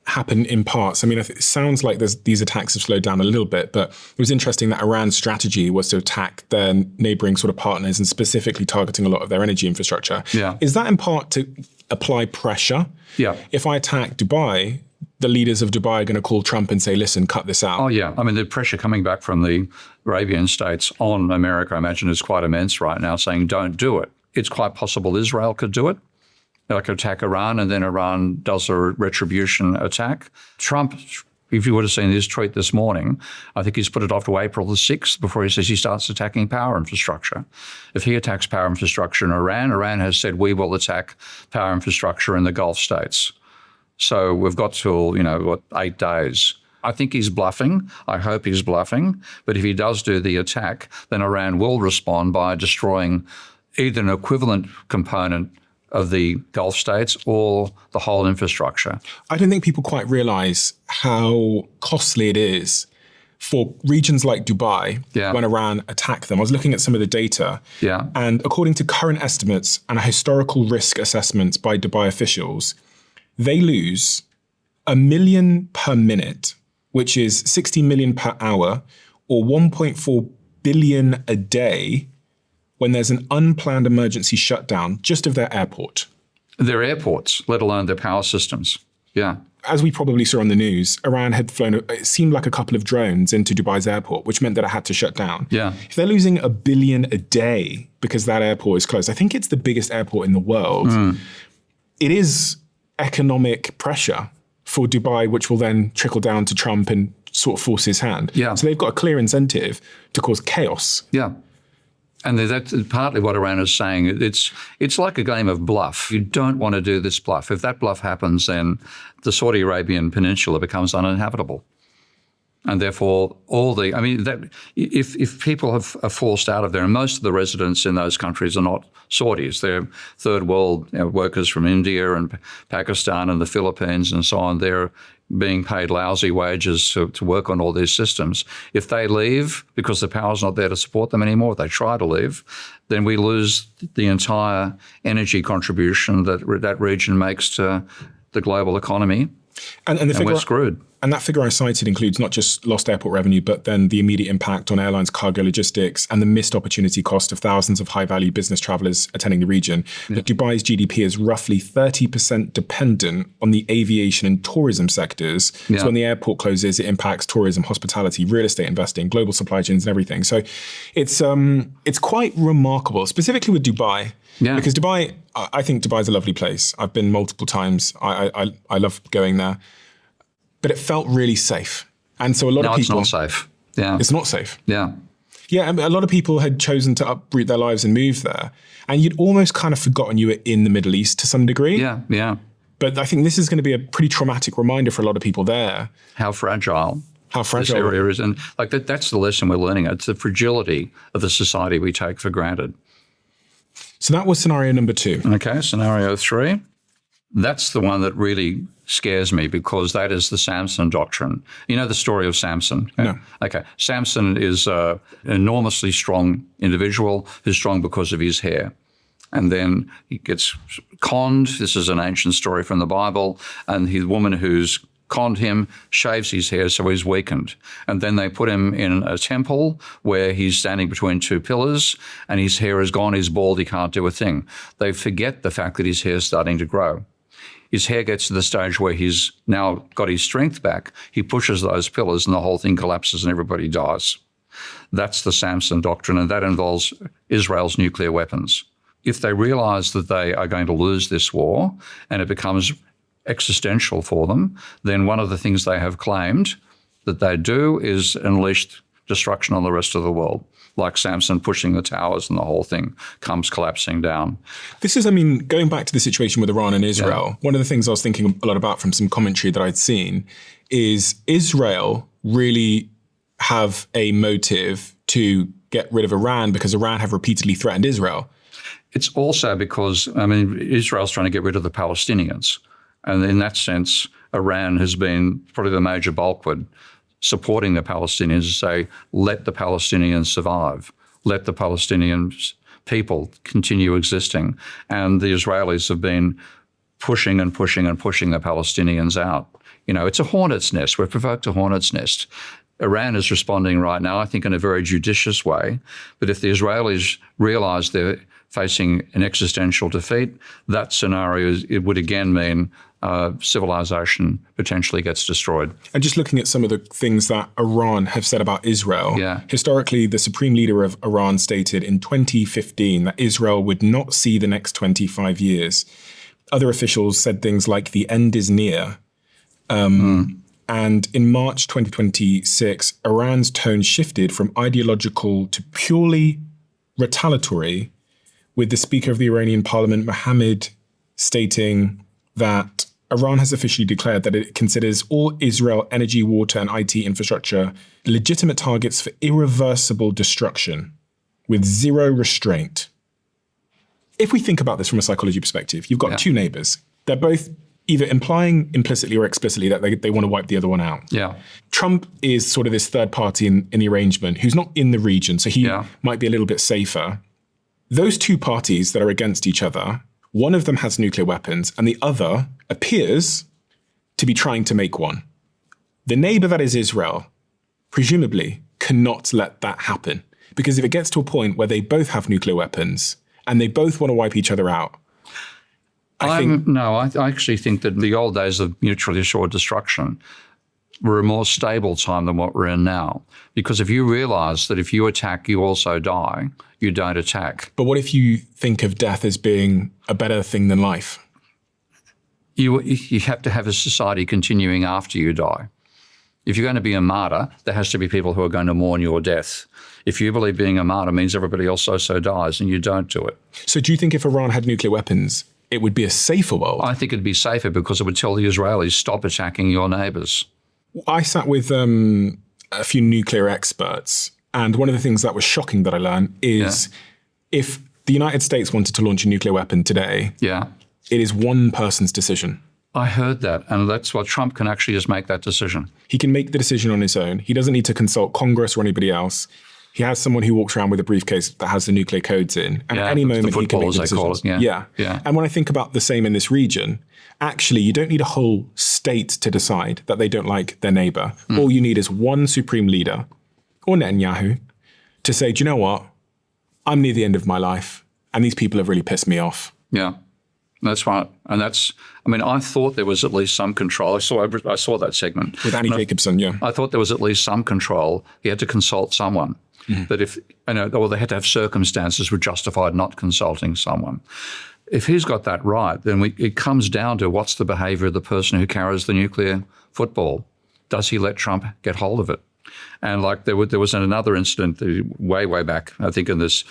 happen in parts. I mean, it sounds like these attacks have slowed down a little bit, but it was interesting that Iran's strategy was to attack their neighboring sort of partners and specifically targeting a lot of their energy infrastructure. Yeah. Is that in part to apply pressure? Yeah. If I attack Dubai, the leaders of Dubai are going to call Trump and say, listen, cut this out. Oh, yeah. I mean, the pressure coming back from the Arabian states on America, I imagine, is quite immense right now, saying don't do it. It's quite possible Israel could do it. They could attack Iran, and then Iran does a retribution attack. Trump, if you would have seen his tweet this morning, I think he's put it off to April the 6th before he says he starts attacking power infrastructure. If he attacks power infrastructure in Iran, Iran has said we will attack power infrastructure in the Gulf states. So we've got till, 8 days. I think he's bluffing. I hope he's bluffing. But if he does do the attack, then Iran will respond by destroying either an equivalent component of the Gulf states or the whole infrastructure. I don't think people quite realize how costly it is for regions like Dubai when Iran attack them. I was looking at some of the data. Yeah. And according to current estimates and historical risk assessments by Dubai officials, they lose $1 million per minute, which is 60 million per hour, or 1.4 billion a day when there's an unplanned emergency shutdown just of their airport. Their airports, let alone their power systems. Yeah. As we probably saw on the news, Iran had flown, it seemed like a couple of drones into Dubai's airport, which meant that it had to shut down. Yeah. If they're losing $1 billion a day because that airport is closed, I think it's the biggest airport in the world. It is economic pressure for Dubai, which will then trickle down to Trump and sort of force his hand. Yeah. So they've got a clear incentive to cause chaos. Yeah. And that's partly what Iran is saying. It's like a game of bluff. You don't want to do this bluff. If that bluff happens, then the Saudi Arabian Peninsula becomes uninhabitable. And therefore, if people are forced out of there, and most of the residents in those countries are not Saudis, they're third world workers from India and Pakistan and the Philippines and so on. They're being paid lousy wages to work on all these systems. If they leave because the power's not there to support them anymore, if they try to leave, then we lose the entire energy contribution that region makes to the global economy, and we're screwed. And that figure I cited includes not just lost airport revenue, but then the immediate impact on airlines, cargo logistics, and the missed opportunity cost of thousands of high-value business travelers attending the region. That Dubai's GDP is roughly 30% dependent on the aviation and tourism sectors. So when the airport closes, it impacts tourism, hospitality, real estate investing, global supply chains, and everything. So it's quite remarkable, specifically with Dubai. Yeah. Because Dubai, I think Dubai is a lovely place. I've been multiple times. I love going there. But it felt really safe. And so a lot of people... No, it's not safe. Yeah. It's not safe. Yeah. Yeah, a lot of people had chosen to uproot their lives and move there. And you'd almost kind of forgotten you were in the Middle East to some degree. Yeah, yeah. But I think this is going to be a pretty traumatic reminder for a lot of people there. How fragile this area is. And that's the lesson we're learning. It's the fragility of the society we take for granted. So that was scenario number 2. Okay, scenario 3. That's the one that really scares me because that is the Samson doctrine. You know the story of Samson? No. Okay. Samson is an enormously strong individual who's strong because of his hair. And then he gets conned. This is an ancient story from the Bible. And the woman who's conned him shaves his hair so he's weakened. And then they put him in a temple where he's standing between 2 pillars and his hair is gone, he's bald, he can't do a thing. They forget the fact that his hair's starting to grow. His hair gets to the stage where he's now got his strength back. He pushes those pillars and the whole thing collapses and everybody dies. That's the Samson doctrine, and that involves Israel's nuclear weapons. If they realize that they are going to lose this war and it becomes existential for them, then one of the things they have claimed that they do is unleash destruction on the rest of the world, like Samson pushing the towers and the whole thing comes collapsing down. This is, going back to the situation with Iran and Israel, one of the things I was thinking a lot about from some commentary that I'd seen is Israel really have a motive to get rid of Iran because Iran have repeatedly threatened Israel. It's also because, Israel's trying to get rid of the Palestinians. And in that sense, Iran has been probably the major bulkhead supporting the Palestinians to say, let the Palestinians survive, let the Palestinian people continue existing. And the Israelis have been pushing and pushing and pushing the Palestinians out. You know, it's a hornet's nest. We've provoked a hornet's nest. Iran is responding right now, I think, in a very judicious way. But if the Israelis realise they're facing an existential defeat, that scenario, it would again mean civilization potentially gets destroyed. And just looking at some of the things that Iran have said about Israel, historically, the supreme leader of Iran stated in 2015 that Israel would not see the next 25 years. Other officials said things like the end is near. And in March 2026, Iran's tone shifted from ideological to purely retaliatory, with the Speaker of the Iranian Parliament, Mohammed, stating that Iran has officially declared that it considers all Israel energy, water, and IT infrastructure legitimate targets for irreversible destruction, with zero restraint. If we think about this from a psychology perspective, you've got two neighbors. They're both either implying implicitly or explicitly that they want to wipe the other one out. Trump is sort of this third party in the arrangement who's not in the region, so he might be a little bit safer. Those two parties that are against each other, one of them has nuclear weapons and the other appears to be trying to make one. The neighbor that is Israel, presumably, cannot let that happen. Because if it gets to a point where they both have nuclear weapons and they both want to wipe each other out, I actually think that the old days of mutually assured destruction were a more stable time than what we're in now. Because if you realise that if you attack, you also die, you don't attack. But what if you think of death as being a better thing than life? You have to have a society continuing after you die. If you're going to be a martyr, there has to be people who are going to mourn your death. If you believe being a martyr means everybody else also dies and you don't do it. So do you think if Iran had nuclear weapons, it would be a safer world? I think it'd be safer because it would tell the Israelis, stop attacking your neighbours. I sat with a few nuclear experts, and one of the things that was shocking that I learned is if the United States wanted to launch a nuclear weapon today, it is one person's decision. I heard that, and that's what Trump can actually just make that decision. He can make the decision on his own. He doesn't need to consult Congress or anybody else. He has someone who walks around with a briefcase that has the nuclear codes in. And at any moment, he can make the decisions. And when I think about the same in this region, actually, you don't need a whole state to decide that they don't like their neighbor. All you need is one supreme leader, or Netanyahu, to say, do you know what? I'm near the end of my life, and these people have really pissed me off. That's right. And I thought there was at least some control. I saw that segment. With Annie Jacobson, I thought there was at least some control. He had to consult someone. But or they had to have circumstances which justified not consulting someone. If he's got that right, then it comes down to what's the behaviour of the person who carries the nuclear football. Does he let Trump get hold of it? And like there was another incident way back, I think in this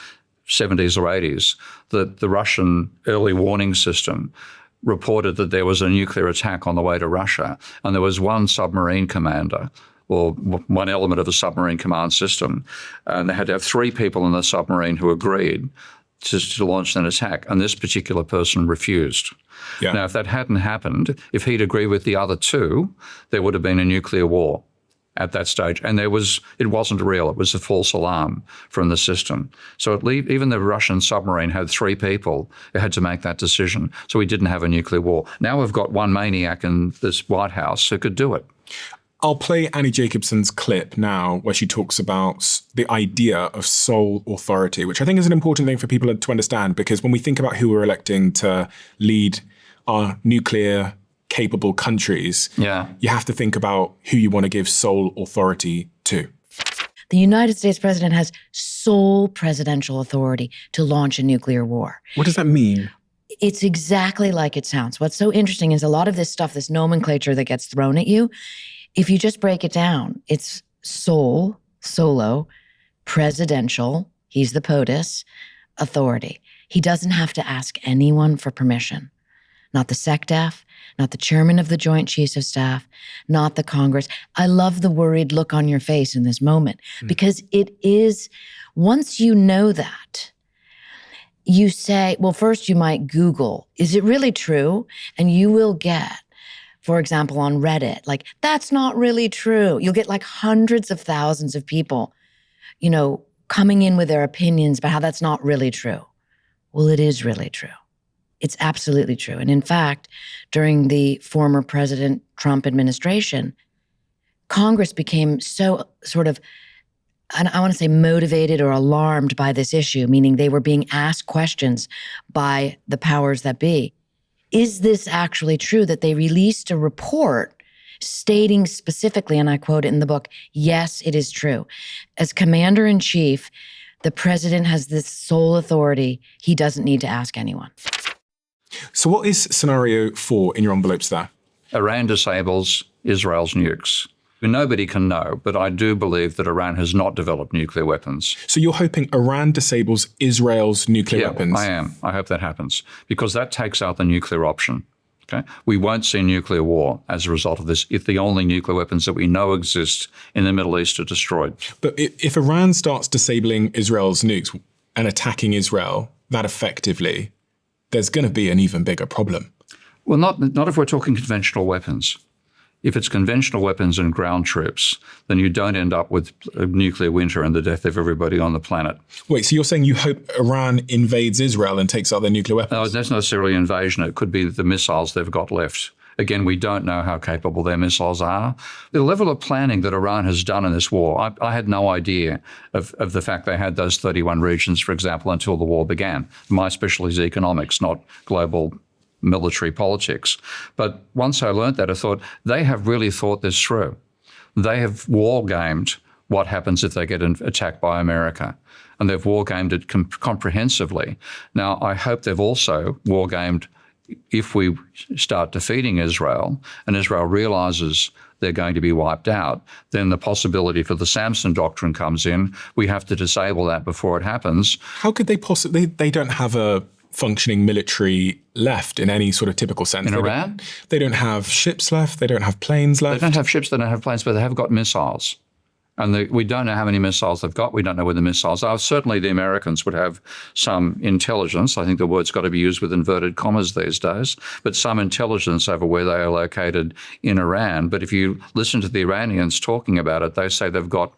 70s or 80s, that the Russian early warning system reported that there was a nuclear attack on the way to Russia, and there was one submarine commander or one element of a submarine command system, and they had to have 3 people in the submarine who agreed to launch an attack, and this particular person refused. Now, if that hadn't happened, if he'd agreed with the other 2, there would have been a nuclear war at that stage. And it wasn't real. It was a false alarm from the system. So even the Russian submarine had 3 people who had to make that decision. So we didn't have a nuclear war. Now we've got one maniac in this White House who could do it. I'll play Annie Jacobson's clip now where she talks about the idea of sole authority, which I think is an important thing for people to understand, because when we think about who we're electing to lead our nuclear capable countries, you have to think about who you want to give sole authority to. The United States president has sole presidential authority to launch a nuclear war. What does that mean? It's exactly like it sounds. What's so interesting is a lot of this stuff, this nomenclature that gets thrown at you, if you just break it down, it's solo, presidential, he's the POTUS, authority. He doesn't have to ask anyone for permission. Not the SecDef, not the chairman of the Joint Chiefs of Staff, not the Congress. I love the worried look on your face in this moment, because it is, once you know that, you say, well, first you might Google, is it really true? And you will get for example, on Reddit, like, that's not really true. You'll get like hundreds of thousands of people, coming in with their opinions about how that's not really true. Well, it is really true. It's absolutely true. And in fact, during the former President Trump administration, Congress became so sort of, I want to say, motivated or alarmed by this issue, meaning they were being asked questions by the powers that be. Is this actually true that they released a report stating specifically, and I quote it in the book, yes, it is true. As commander-in-chief, the president has this sole authority. He doesn't need to ask anyone. So what is scenario 4 in your envelopes there? Iran disables Israel's nukes. Nobody can know, but I do believe that Iran has not developed nuclear weapons. So you're hoping Iran disables Israel's nuclear weapons? I am. I hope that happens because that takes out the nuclear option. Okay? We won't see nuclear war as a result of this if the only nuclear weapons that we know exist in the Middle East are destroyed. But if Iran starts disabling Israel's nukes and attacking Israel that effectively, there's going to be an even bigger problem. Well, not if we're talking conventional weapons. If it's conventional weapons and ground troops, then you don't end up with a nuclear winter and the death of everybody on the planet. Wait, so you're saying you hope Iran invades Israel and takes out their nuclear weapons? No, it's not necessarily invasion. It could be the missiles they've got left. Again, we don't know how capable their missiles are. The level of planning that Iran has done in this war, I had no idea of the fact they had those 31 regions, for example, until the war began. My specialty is economics, not global military politics. But once I learned that, I thought, they have really thought this through. They have war-gamed what happens if they get attacked by America. And they've war-gamed it comprehensively. Now, I hope they've also war-gamed if we start defeating Israel and Israel realizes they're going to be wiped out, then the possibility for the Samson Doctrine comes in. We have to disable that before it happens. How could they possibly, they don't have a functioning military left in any sort of typical sense. In Iran? They don't have ships left. They don't have planes left. They don't have ships, they don't have planes, but they have got missiles. And we don't know how many missiles they've got. We don't know where the missiles are. Certainly the Americans would have some intelligence. I think the word's got to be used with inverted commas these days, but some intelligence over where they are located in Iran. But if you listen to the Iranians talking about it, they say they've got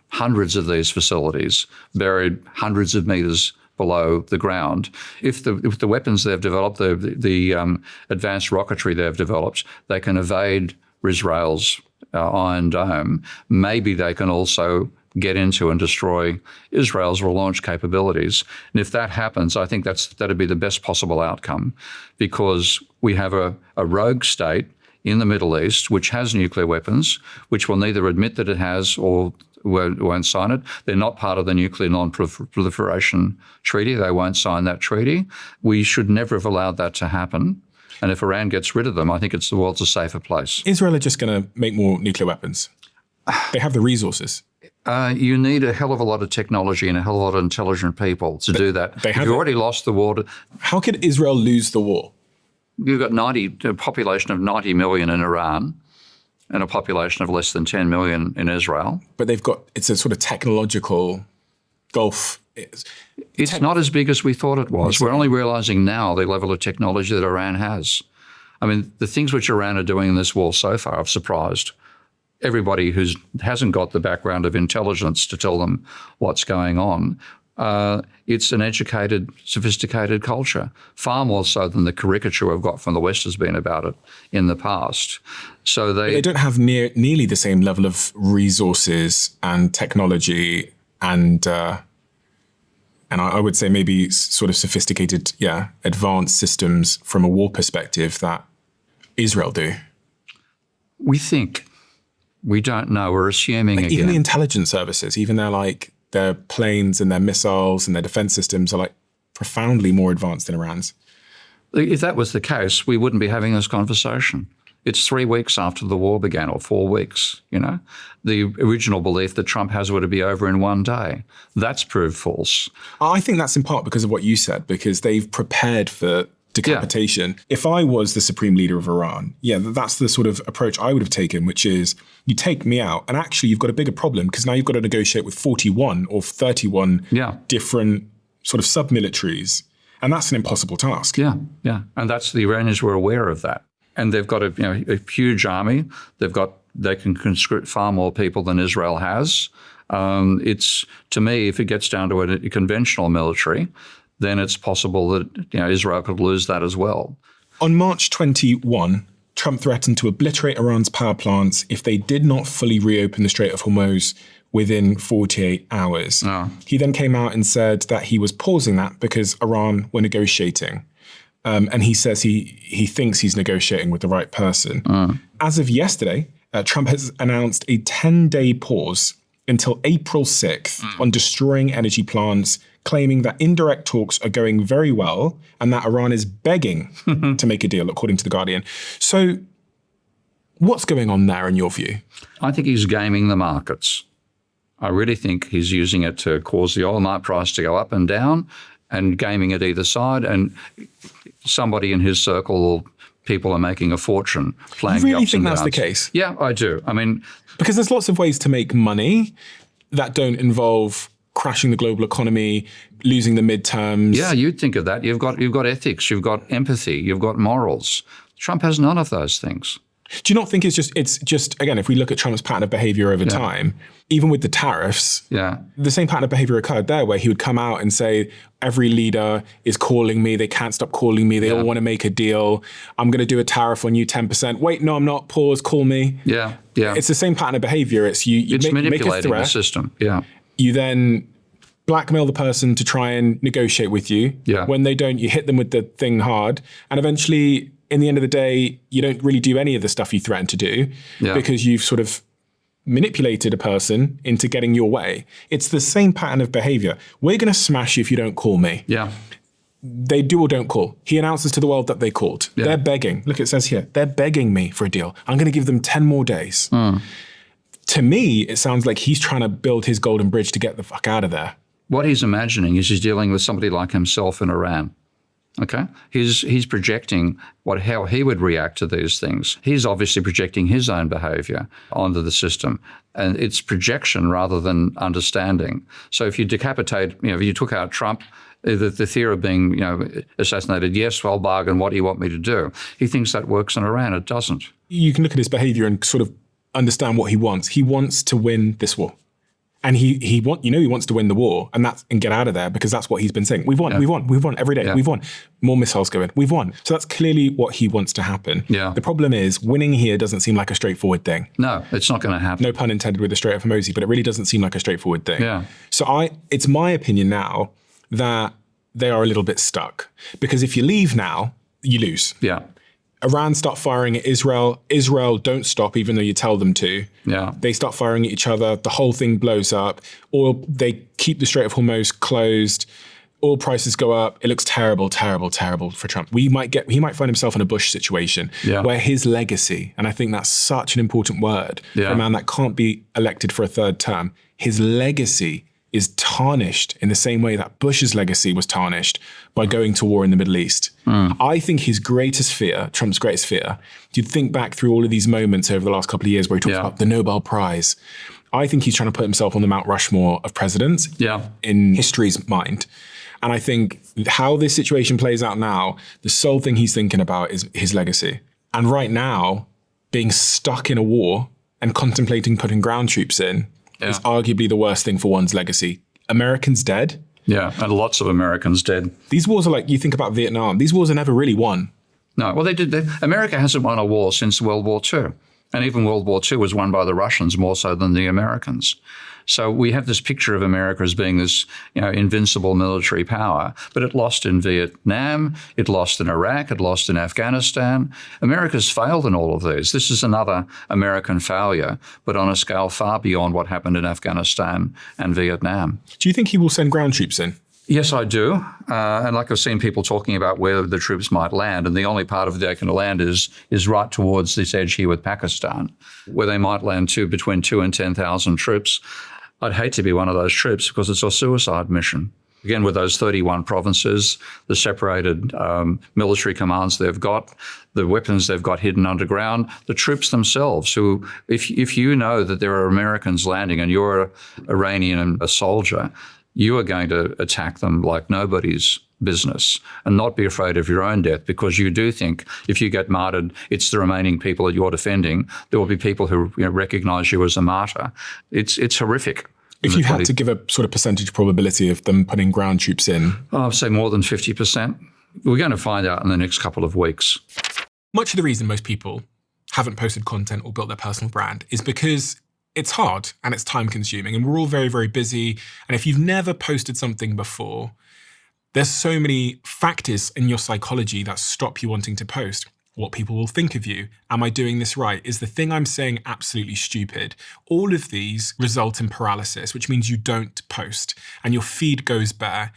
hundreds of these facilities buried hundreds of meters below the ground. If the weapons they've developed, the advanced rocketry they've developed, they can evade Israel's Iron Dome. Maybe they can also get into and destroy Israel's launch capabilities. And if that happens, I think that'd be the best possible outcome, because we have a rogue state in the Middle East which has nuclear weapons, which will neither admit that it has or won't sign it. They're not part of the Nuclear Non-Proliferation Treaty. They won't sign that treaty. We should never have allowed that to happen. And if Iran gets rid of them, I think the world's a safer place. Israel are just going to make more nuclear weapons. They have the resources. You need a hell of a lot of technology and a hell of a lot of intelligent people to do that. If you've already lost the war. How could Israel lose the war? You've got a population of 90 million in Iran and a population of less than 10 million in Israel. But it's a sort of technological gulf. It's not as big as we thought it was. We're only realizing now the level of technology that Iran has. I mean, the things which Iran are doing in this war so far have surprised everybody who hasn't got the background of intelligence to tell them what's going on. It's an educated, sophisticated culture, far more so than the caricature we've got from the West has been about it in the past. So they don't have nearly the same level of resources and technology and I would say maybe sort of sophisticated, advanced systems from a war perspective that Israel do. We think. We don't know. We're assuming again. Even the intelligence services, even their planes and their missiles and their defense systems are profoundly more advanced than Iran's. If that was the case, we wouldn't be having this conversation. It's 3 weeks after the war began, or 4 weeks, The original belief that Trump has would be over in one day. That's proved false. I think that's in part because of what you said, because they've prepared for decapitation. Yeah. If I was the supreme leader of Iran, that's the sort of approach I would have taken, which is you take me out and actually you've got a bigger problem because now you've got to negotiate with 41 or 31 different sort of sub-militaries. And that's an impossible task. Yeah. And the Iranians were aware of that. and they've got a huge army. They can conscript far more people than Israel has. It's, to me, if it gets down to a conventional military, then it's possible that Israel could lose that as well. On March 21, Trump threatened to obliterate Iran's power plants if they did not fully reopen the Strait of Hormuz within 48 hours. Oh. He then came out and said that he was pausing that because Iran were negotiating. And he says he thinks he's negotiating with the right person. As of yesterday, Trump has announced a 10-day pause until April 6th on destroying energy plants, claiming that indirect talks are going very well and that Iran is begging to make a deal, according to The Guardian. So what's going on there in your view? I think he's gaming the markets. I really think he's using it to cause the oil market price to go up and down and gaming it either side. And somebody in his circle, people are making a fortune playing You really the ups think and that's the downs. case? Yeah, I do. I mean, Because there's lots of ways to make money that don't involve crashing the global economy, losing the midterms. yeah, you'd think of that. You've got ethics, you've got empathy, you've got morals. Trump has none of those things. Do you not think it's just again, if we look at Trump's pattern of behavior over time, even with the tariffs, Yeah. the same pattern of behavior occurred there where he would come out and say, every leader is calling me. They can't stop calling me. They all want to make a deal. I'm going to do a tariff on you 10%. Wait, no, I'm not. Pause. Call me. Yeah, yeah. It's the same pattern of behavior. It's you It's make a manipulating the threat. system. Yeah. You then blackmail the person to try and negotiate with you. Yeah. When they don't, you hit them with the thing hard. And eventually, in the end of the day, you don't really do any of the stuff you threatened to do because you've sort of manipulated a person into getting your way. It's the same pattern of behavior. We're going to smash you if you don't call me. Yeah. They do or don't call. He announces to the world that they called. Yeah. They're begging. Look, it says here, they're begging me for a deal. I'm going to give them 10 more days. To me, it sounds like he's trying to build his golden bridge to get the fuck out of there. What he's imagining is he's dealing with somebody like himself in Iran. Okay, he's projecting how he would react to these things. He's obviously projecting his own behaviour onto the system, and it's projection rather than understanding. So if you decapitate, if you took out Trump, the theory of being assassinated, yes, well, bargain. What do you want me to do? He thinks that works in Iran. It doesn't. You can look at his behavior and sort of understand what he wants. He wants to win this war. And he wants to win the war and get out of there because that's what he's been saying. We've won every day. Yeah. We've won. More missiles go in. We've won. So that's clearly what he wants to happen. Yeah. The problem is winning here doesn't seem like a straightforward thing. No, it's not going to happen. No pun intended with the Strait of Hormuz, but it really doesn't seem like a straightforward thing. Yeah. So it's my opinion now that they are a little bit stuck because if you leave now, you lose. Yeah. Iran start firing at Israel. Israel don't stop even though you tell them to. Yeah. They start firing at each other. The whole thing blows up. They keep the Strait of Hormuz closed. Oil prices go up. It looks terrible, terrible, terrible for Trump. He might find himself in a Bush situation where his legacy, and I think that's such an important word for a man that can't be elected for a third term, his legacy is tarnished in the same way that Bush's legacy was tarnished by going to war in the Middle East. I think his greatest fear, Trump's greatest fear, you'd think back through all of these moments over the last couple of years where he talks about the Nobel Prize. I think he's trying to put himself on the Mount Rushmore of presidents in history's mind. And I think how this situation plays out now, the sole thing he's thinking about is his legacy. And right now, being stuck in a war and contemplating putting ground troops in is arguably the worst thing for one's legacy. Americans dead. Yeah, and lots of Americans dead. These wars are like, you think about Vietnam, these wars are never really won. No, well, America hasn't won a war since World War II. And even World War II was won by the Russians more so than the Americans. So we have this picture of America as being this, invincible military power, but it lost in Vietnam, it lost in Iraq, it lost in Afghanistan. America's failed in all of these. This is another American failure, but on a scale far beyond what happened in Afghanistan and Vietnam. Do you think he will send ground troops in? Yes, I do. And like I've seen people talking about where the troops might land, and the only part of they can land is right towards this edge here with Pakistan, where they might land between 2,000 and 10,000 troops. I'd hate to be one of those troops because it's a suicide mission. Again, with those 31 provinces, the separated military commands they've got, the weapons they've got hidden underground, the troops themselves who, if you know that there are Americans landing and you're an Iranian and a soldier, you are going to attack them like nobody's business and not be afraid of your own death, because you do think if you get martyred, it's the remaining people that you're defending. There will be people who recognize you as a martyr. It's horrific. If you had to give a sort of percentage probability of them putting ground troops in? I'd say more than 50%. We're going to find out in the next couple of weeks. Much of the reason most people haven't posted content or built their personal brand is because it's hard and it's time consuming, and we're all very, very busy. And if you've never posted something before, there's so many factors in your psychology that stop you wanting to post. What people will think of you. Am I doing this right? Is the thing I'm saying absolutely stupid? All of these result in paralysis, which means you don't post and your feed goes bare.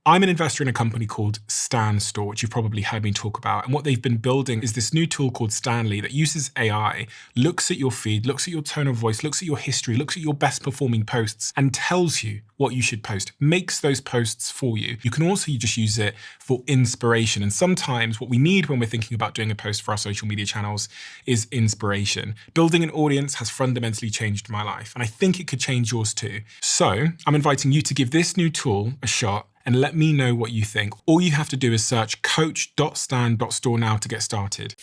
I'm an investor in a company called Stan Store, which you've probably heard me talk about. And what they've been building is this new tool called Stanley that uses AI, looks at your feed, looks at your tone of voice, looks at your history, looks at your best performing posts, and tells you what you should post, makes those posts for you. You can also just use it for inspiration. And sometimes what we need when we're thinking about doing a post for our social media channels is inspiration. Building an audience has fundamentally changed my life, and I think it could change yours too. So I'm inviting you to give this new tool a shot and let me know what you think. All you have to do is search coach.stan.store now to get started.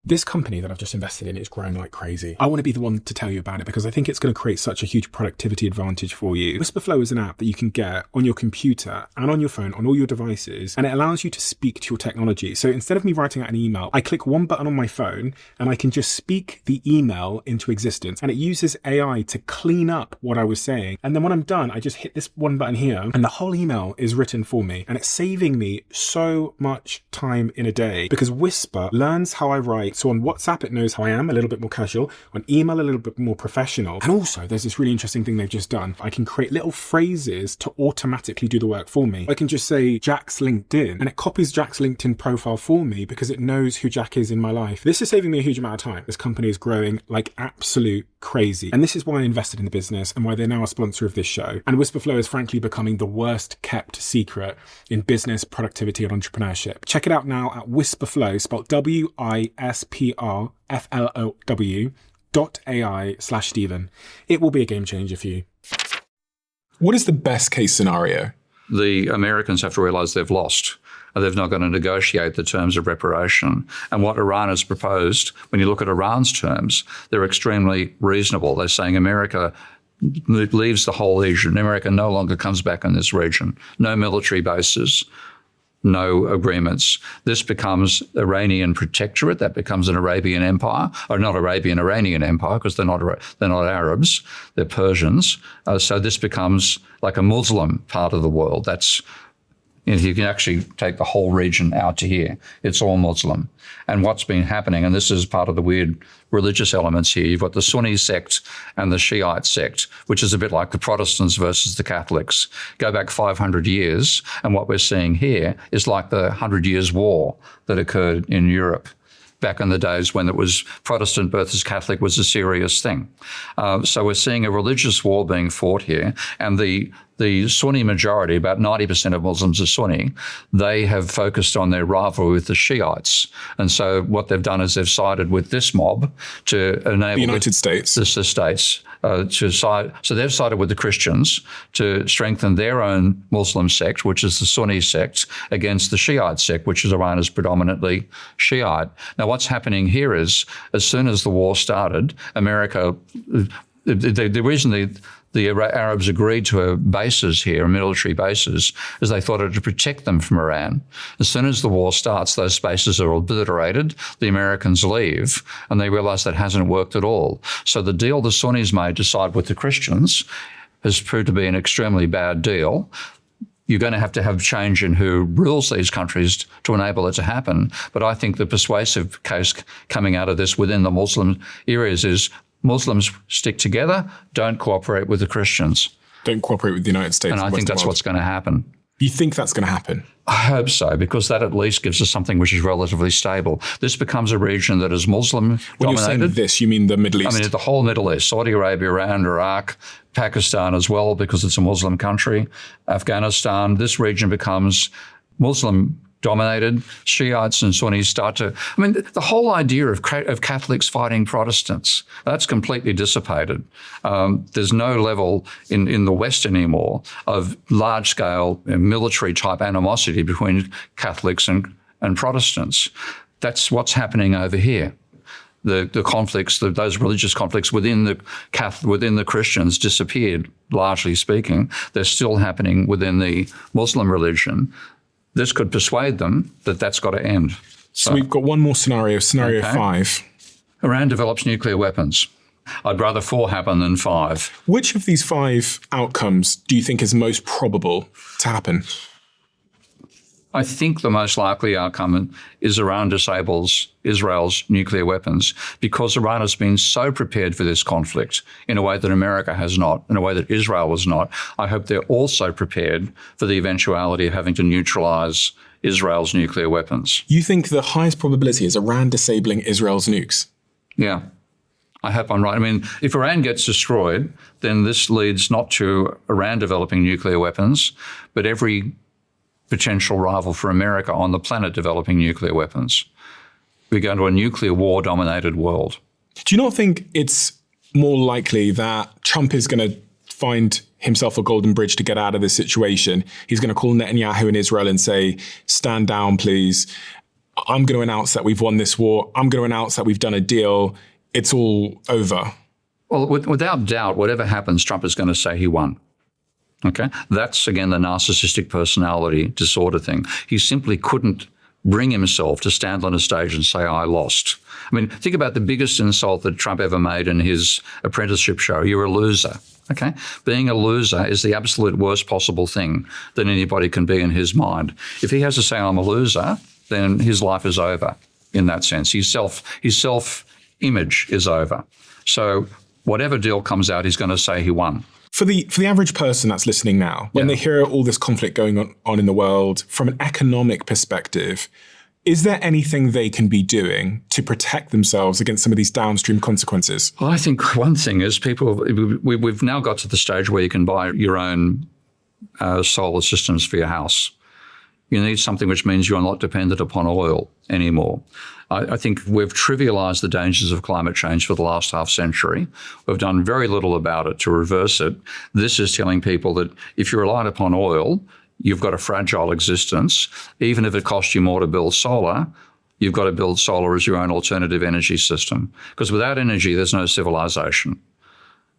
This company that I've just invested in is growing like crazy. I want to be the one to tell you about it because I think it's going to create such a huge productivity advantage for you. Whisperflow is an app that you can get on your computer and on your phone, on all your devices, and it allows you to speak to your technology. So instead of me writing out an email, I click one button on my phone and I can just speak the email into existence. And it uses AI to clean up what I was saying. And then when I'm done, I just hit this one button here and the whole email is written for me. And it's saving me so much time in a day because Whisper learns how I write. So on WhatsApp, it knows how I am, a little bit more casual. On email, a little bit more professional. And also, there's this really interesting thing they've just done. I can create little phrases to automatically do the work for me. I can just say Jack's LinkedIn, and it copies Jack's LinkedIn profile for me because it knows who Jack is in my life. This is saving me a huge amount of time. This company is growing like absolute crazy. And this is why I invested in the business and why they're now a sponsor of this show. And Whisperflow is frankly becoming the worst kept secret in business, productivity, and entrepreneurship. Check it out now at Whisperflow, spelled WISPRFLOW.ai/Stephen. It will be a game changer for you. What is the best case scenario? The Americans have to realize they've lost. And they've not going to negotiate the terms of reparation. And what Iran has proposed, when you look at Iran's terms, they're extremely reasonable. They're saying America leaves the whole region. America no longer comes back in this region. No military bases, no agreements. This becomes Iranian protectorate. That becomes an Arabian empire, or not Arabian, Iranian empire, because they're not Arabs, they're Persians. So this becomes like a Muslim part of the world. That's, you can actually take the whole region out to here. It's all Muslim. And what's been happening, and this is part of the weird religious elements here, you've got the Sunni sect and the Shiite sect, which is a bit like the Protestants versus the Catholics. Go back 500 years, and what we're seeing here is like the 100 Years' War that occurred in Europe back in the days when it was Protestant versus Catholic was a serious thing. So we're seeing a religious war being fought here, and the Sunni majority, about 90% of Muslims are Sunni, they have focused on their rivalry with the Shiites. And so what they've done is they've sided with this mob to enable the United States. The states to side. So they've sided with the Christians to strengthen their own Muslim sect, which is the Sunni sect, against the Shiite sect, which is Iran is predominantly Shiite. Now, what's happening here is, as soon as the war started, America, the reason the Arabs agreed to bases here, military bases, is they thought it would protect them from Iran. As soon as the war starts, those bases are obliterated, the Americans leave, and they realize that hasn't worked at all. So the deal the Sunnis made to side with the Christians has proved to be an extremely bad deal. You're going to have change in who rules these countries to enable it to happen. But I think the persuasive case coming out of this within the Muslim areas is Muslims stick together, don't cooperate with the Christians. Don't cooperate with the United States. And I think that's what's going to happen. You think that's going to happen? I hope so, because that at least gives us something which is relatively stable. This becomes a region that is Muslim dominated. When you're saying this, you mean the Middle East? I mean, the whole Middle East, Saudi Arabia, Iran, Iraq, Pakistan as well, because it's a Muslim country, Afghanistan. This region becomes Muslim dominated. Shiites and Sunnis start to, I mean, the whole idea of Catholics fighting Protestants, that's completely dissipated. There's no level in the West anymore of large-scale military-type animosity between Catholics and Protestants. That's what's happening over here. The conflicts, those religious conflicts within the Christians disappeared, largely speaking. They're still happening within the Muslim religion. This could persuade them that that's got to end. So we've got one more scenario, scenario 5. Iran develops nuclear weapons. I'd rather 4 happen than 5. Which of these 5 outcomes do you think is most probable to happen? I think the most likely outcome is Iran disables Israel's nuclear weapons because Iran has been so prepared for this conflict in a way that America has not, in a way that Israel was not. I hope they're also prepared for the eventuality of having to neutralize Israel's nuclear weapons. You think the highest probability is Iran disabling Israel's nukes? Yeah. I hope I'm right. I mean, if Iran gets destroyed, then this leads not to Iran developing nuclear weapons, but every potential rival for America on the planet developing nuclear weapons. We go into a nuclear war-dominated world. Do you not think it's more likely that Trump is going to find himself a golden bridge to get out of this situation? He's going to call Netanyahu in Israel and say, stand down, please. I'm going to announce that we've won this war. I'm going to announce that we've done a deal. It's all over. Well, without doubt, whatever happens, Trump is going to say he won. Okay, that's again the narcissistic personality disorder thing. He simply couldn't bring himself to stand on a stage and say, I lost. I mean, think about the biggest insult that Trump ever made in his apprenticeship show. You're a loser. Okay, being a loser is the absolute worst possible thing that anybody can be in his mind. If he has to say, I'm a loser, then his life is over in that sense. His self-image is over. So whatever deal comes out, he's going to say he won. For the average person that's listening now, when they hear all this conflict going on in the world, from an economic perspective, is there anything they can be doing to protect themselves against some of these downstream consequences? Well, I think one thing is we've now got to the stage where you can buy your own solar systems for your house. You need something which means you're not dependent upon oil anymore. I think we've trivialized the dangers of climate change for the last half century. We've done very little about it to reverse it. This is telling people that if you're reliant upon oil, you've got a fragile existence. Even if it costs you more to build solar, you've got to build solar as your own alternative energy system. Because without energy, there's no civilization.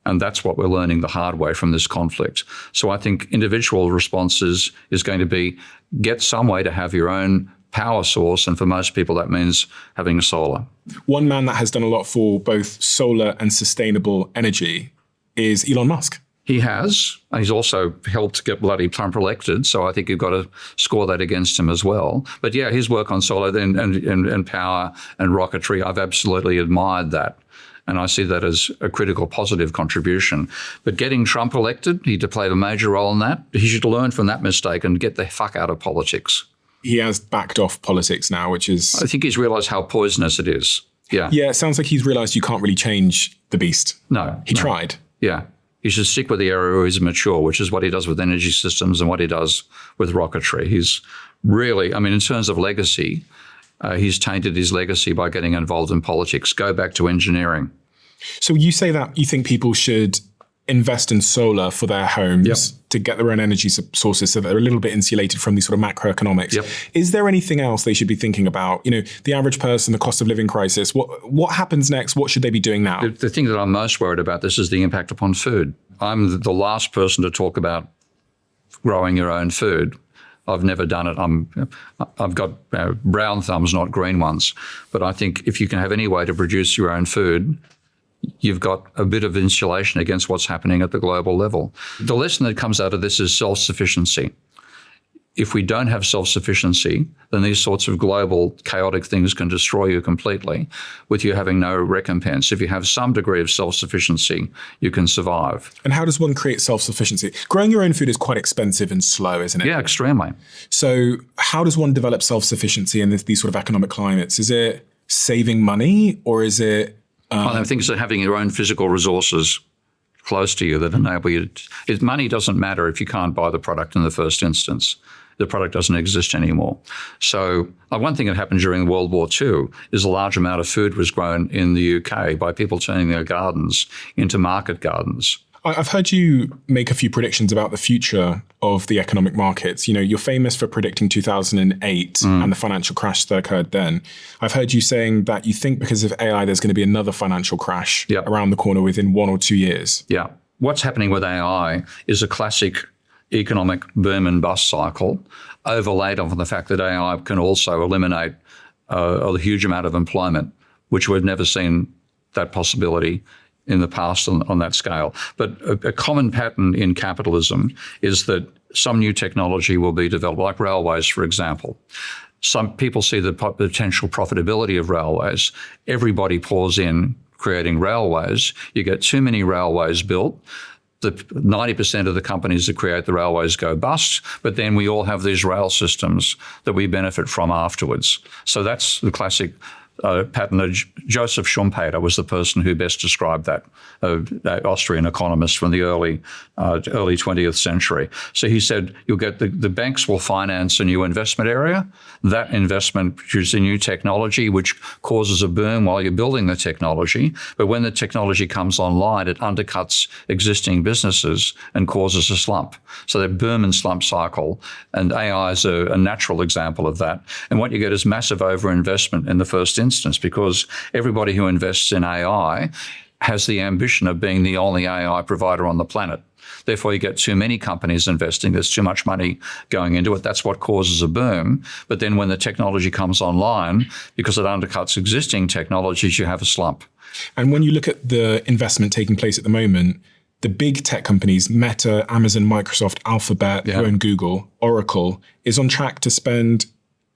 And that's what we're learning the hard way from this conflict. So I think individual responses is going to be get some way to have your own power source. And for most people, that means having solar. One man that has done a lot for both solar and sustainable energy is Elon Musk. He has. He's also helped get bloody Trump elected. So I think you've got to score that against him as well. But yeah, his work on solar and power and rocketry, I've absolutely admired that. And I see that as a critical positive contribution. But getting Trump elected, he played a major role in that. He should learn from that mistake and get the fuck out of politics. He has backed off politics now, which is... I think he's realised how poisonous it is. Yeah. Yeah, it sounds like he's realised you can't really change the beast. No. He tried. Yeah. He should stick with the area where he's mature, which is what he does with energy systems and what he does with rocketry. He's really, I mean, in terms of legacy, he's tainted his legacy by getting involved in politics. Go back to engineering. So you say that you think people should invest in solar for their homes to get their own energy sources so that they're a little bit insulated from these sort of macroeconomics. Yep. Is there anything else they should be thinking about? You know, the average person, the cost of living crisis, what happens next? What should they be doing now? The thing that I'm most worried about this is the impact upon food. I'm the last person to talk about growing your own food. I've never done it. I've got brown thumbs, not green ones. But I think if you can have any way to produce your own food, you've got a bit of insulation against what's happening at the global level. The lesson that comes out of this is self-sufficiency. If we don't have self-sufficiency, then these sorts of global chaotic things can destroy you completely with you having no recompense. If you have some degree of self-sufficiency, you can survive. And how does one create self-sufficiency? Growing your own food is quite expensive and slow, isn't it? Yeah, extremely. So how does one develop self-sufficiency in these sort of economic climates? Is it saving money or is it... I think it's having your own physical resources close to you that enable you. Money doesn't matter if you can't buy the product in the first instance. The product doesn't exist anymore. So one thing that happened during World War II is a large amount of food was grown in the UK by people turning their gardens into market gardens. I've heard you make a few predictions about the future of the economic markets. You know, you're famous for predicting 2008 and the financial crash that occurred then. I've heard you saying that you think because of AI, there's going to be another financial crash around the corner within 1 or 2 years. Yeah. What's happening with AI is a classic economic boom and bust cycle overlaid on the fact that AI can also eliminate a huge amount of employment, which we've never seen that possibility in the past on that scale. But a common pattern in capitalism is that some new technology will be developed, like railways, for example. Some people see the potential profitability of railways. Everybody pours in creating railways. You get too many railways built. 90% of the companies that create the railways go bust, but then we all have these rail systems that we benefit from afterwards. So that's the classic pattern. Joseph Schumpeter was the person who best described that Austrian economist from the early 20th century. So he said, you'll get the banks will finance a new investment area. That investment produces a new technology, which causes a boom while you're building the technology. But when the technology comes online, it undercuts existing businesses and causes a slump. So that boom and slump cycle, and AI is a natural example of that. And what you get is massive overinvestment in the first instance, because everybody who invests in AI has the ambition of being the only AI provider on the planet. Therefore, you get too many companies investing. There's too much money going into it. That's what causes a boom. But then when the technology comes online, because it undercuts existing technologies, you have a slump. And when you look at the investment taking place at the moment, the big tech companies, Meta, Amazon, Microsoft, Alphabet, who own Google, Oracle, is on track to spend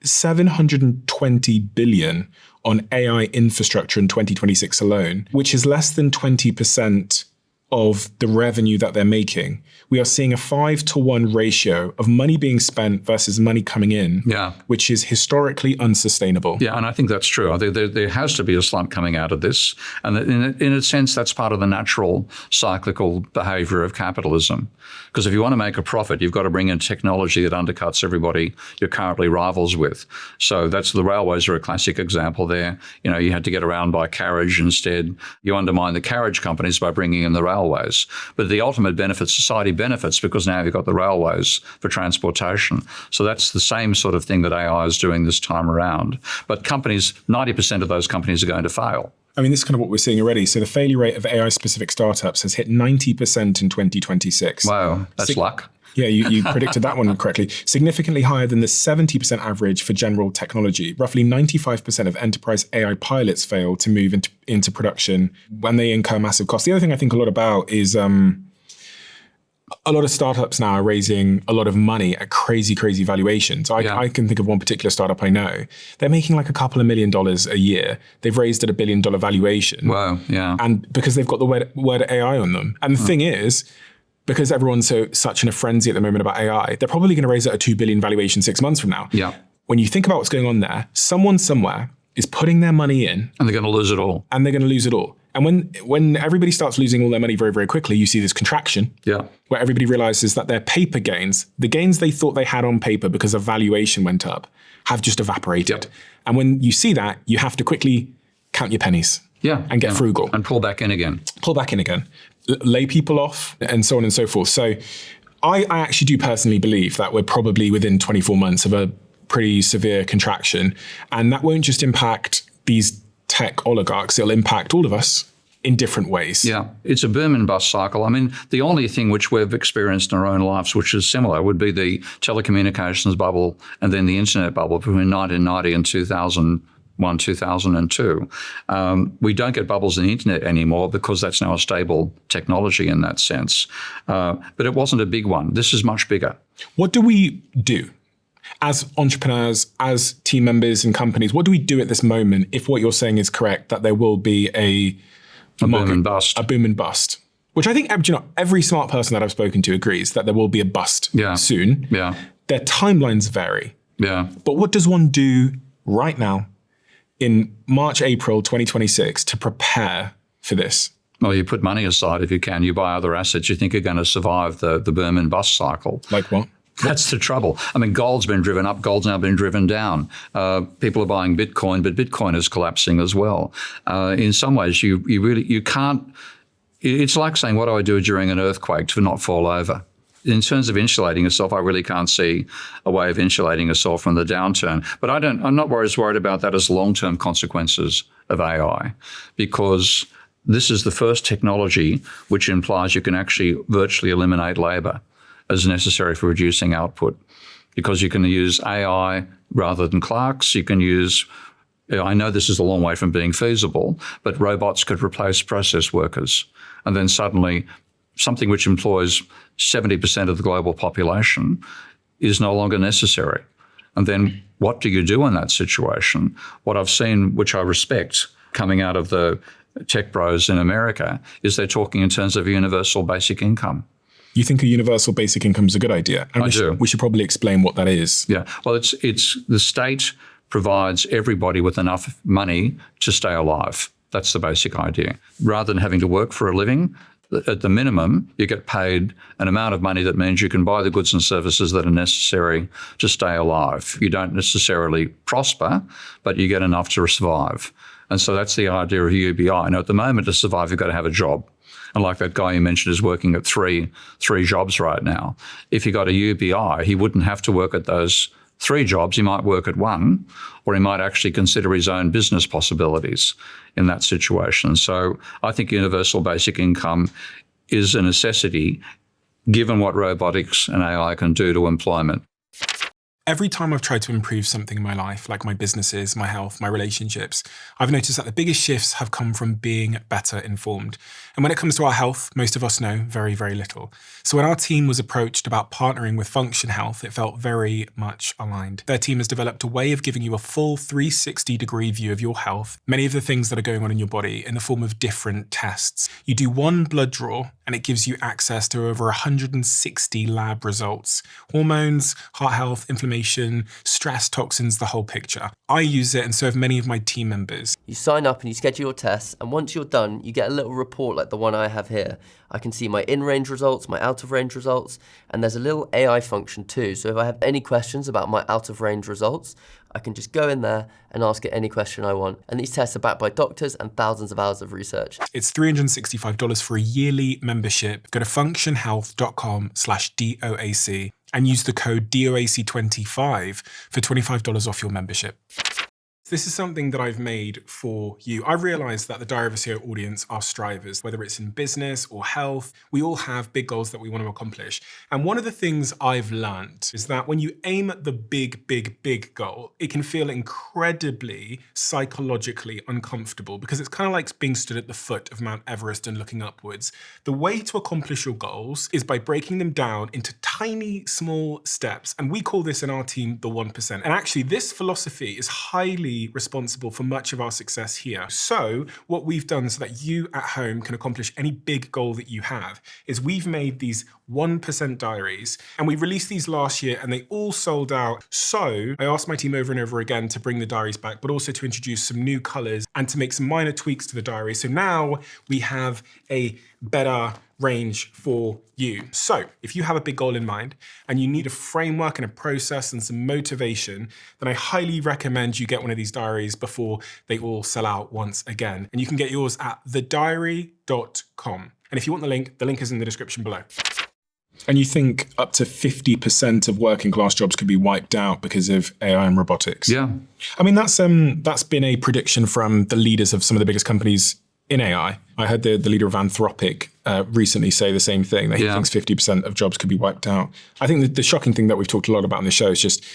$720 billion on AI infrastructure in 2026 alone, which is less than 20% of the revenue that they're making. We are seeing a 5-to-1 ratio of money being spent versus money coming in, which is historically unsustainable. Yeah, and I think that's true. I think there has to be a slump coming out of this. And in a sense, that's part of the natural cyclical behavior of capitalism. Because if you want to make a profit, you've got to bring in technology that undercuts everybody you're currently rivals with. So that's the railways are a classic example there. You know, you had to get around by carriage instead. You undermine the carriage companies by bringing in the railways. But the ultimate benefit, society benefits, because now you've got the railways for transportation. So that's the same sort of thing that AI is doing this time around. But companies, 90% of those companies are going to fail. I mean, this is kind of what we're seeing already. So the failure rate of AI-specific startups has hit 90% in 2026. Wow, that's luck. Yeah, you predicted that one correctly. Significantly higher than the 70% average for general technology. Roughly 95% of enterprise AI pilots fail to move into production when they incur massive costs. The other thing I think a lot about is a lot of startups now are raising a lot of money at crazy, crazy valuations. I can think of one particular startup I know. They're making like a couple of $1 million a year. They've raised at $1 billion valuation. Wow, yeah. And because they've got the word AI on them. And the thing is, because everyone's such in a frenzy at the moment about AI, they're probably going to raise at a $2 billion valuation 6 months from now. Yeah. When you think about what's going on there, someone somewhere is putting their money in. And they're going to lose it all. And they're going to lose it all. And when everybody starts losing all their money very, very quickly, you see this contraction where everybody realizes that their paper gains, the gains they thought they had on paper because a valuation went up, have just evaporated. Yep. And when you see that, you have to quickly count your pennies and get frugal. And pull back in again. Lay people off and so on and so forth. So I actually do personally believe that we're probably within 24 months of a pretty severe contraction. And that won't just impact these tech oligarchs, it'll impact all of us in different ways. Yeah, it's a boom and bust cycle. I mean, the only thing which we've experienced in our own lives, which is similar, would be the telecommunications bubble and then the internet bubble between 1990 and 2001, 2002. We don't get bubbles in the internet anymore because that's now a stable technology in that sense. But it wasn't a big one. This is much bigger. What do we do? As entrepreneurs, as team members in companies, what do we do at this moment if what you're saying is correct, that there will be a boom and bust? A boom and bust. Which I think every smart person that I've spoken to agrees that there will be a bust soon. Yeah. Their timelines vary. Yeah. But what does one do right now in March, April 2026 to prepare for this? Well, you put money aside if you can. You buy other assets you think are going to survive the boom and bust cycle. Like what? That's the trouble. I mean, gold's been driven up. Gold's now been driven down. People are buying Bitcoin, but Bitcoin is collapsing as well. In some ways, you can't. It's like saying, what do I do during an earthquake to not fall over? In terms of insulating yourself, I really can't see a way of insulating yourself from the downturn. But I'm not as worried about that as long-term consequences of AI, because this is the first technology which implies you can actually virtually eliminate labour as necessary for reducing output, because you can use AI rather than clerks. You can use, I know this is a long way from being feasible, but robots could replace process workers. And then suddenly something which employs 70% of the global population is no longer necessary. And then what do you do in that situation? What I've seen, which I respect, coming out of the tech bros in America, is they're talking in terms of universal basic income. You think a universal basic income is a good idea? And I do. We should probably explain what that is. Yeah, well, it's the state provides everybody with enough money to stay alive. That's the basic idea. Rather than having to work for a living, at the minimum, you get paid an amount of money that means you can buy the goods and services that are necessary to stay alive. You don't necessarily prosper, but you get enough to survive. And so that's the idea of UBI. Now, at the moment, to survive, you've got to have a job. And like that guy you mentioned is working at three jobs right now. If he got a UBI, he wouldn't have to work at those 3 jobs. He might work at one, or he might actually consider his own business possibilities in that situation. So I think universal basic income is a necessity given what robotics and AI can do to employment. Every time I've tried to improve something in my life, like my businesses, my health, my relationships, I've noticed that the biggest shifts have come from being better informed. And when it comes to our health, most of us know very, very little. So when our team was approached about partnering with Function Health, it felt very much aligned. Their team has developed a way of giving you a full 360-degree view of your health, many of the things that are going on in your body in the form of different tests. You do one blood draw, and it gives you access to over 160 lab results. Hormones, heart health, inflammation, stress, toxins, the whole picture. I use it and so have many of my team members. You sign up and you schedule your tests, and once you're done, you get a little report like the one I have here. I can see my in-range results, my out-of-range results, and there's a little AI function too. So if I have any questions about my out-of-range results, I can just go in there and ask it any question I want. And these tests are backed by doctors and thousands of hours of research. It's $365 for a yearly membership. Go to functionhealth.com/DOAC and use the code DOAC25 for $25 off your membership. This is something that I've made for you. I realize that the Diary of a CEO audience are strivers, whether it's in business or health. We all have big goals that we want to accomplish. And one of the things I've learned is that when you aim at the big, big, big goal, it can feel incredibly psychologically uncomfortable because it's kind of like being stood at the foot of Mount Everest and looking upwards. The way to accomplish your goals is by breaking them down into tiny, small steps. And we call this in our team the 1%. And actually, this philosophy is highly responsible for much of our success here. So what we've done so that you at home can accomplish any big goal that you have is we've made these 1% diaries, and we released these last year and they all sold out. So I asked my team over and over again to bring the diaries back, but also to introduce some new colors and to make some minor tweaks to the diary. So now we have a better range for you. So if you have a big goal in mind and you need a framework and a process and some motivation, then I highly recommend you get one of these diaries before they all sell out once again. And you can get yours at thediary.com. And if you want the link is in the description below. And you think up to 50% of working class jobs could be wiped out because of AI and robotics? Yeah. I mean, that's been a prediction from the leaders of some of the biggest companies in AI. I heard the leader of Anthropic recently say the same thing, that he thinks 50% of jobs could be wiped out. I think the shocking thing that we've talked a lot about on the show is just,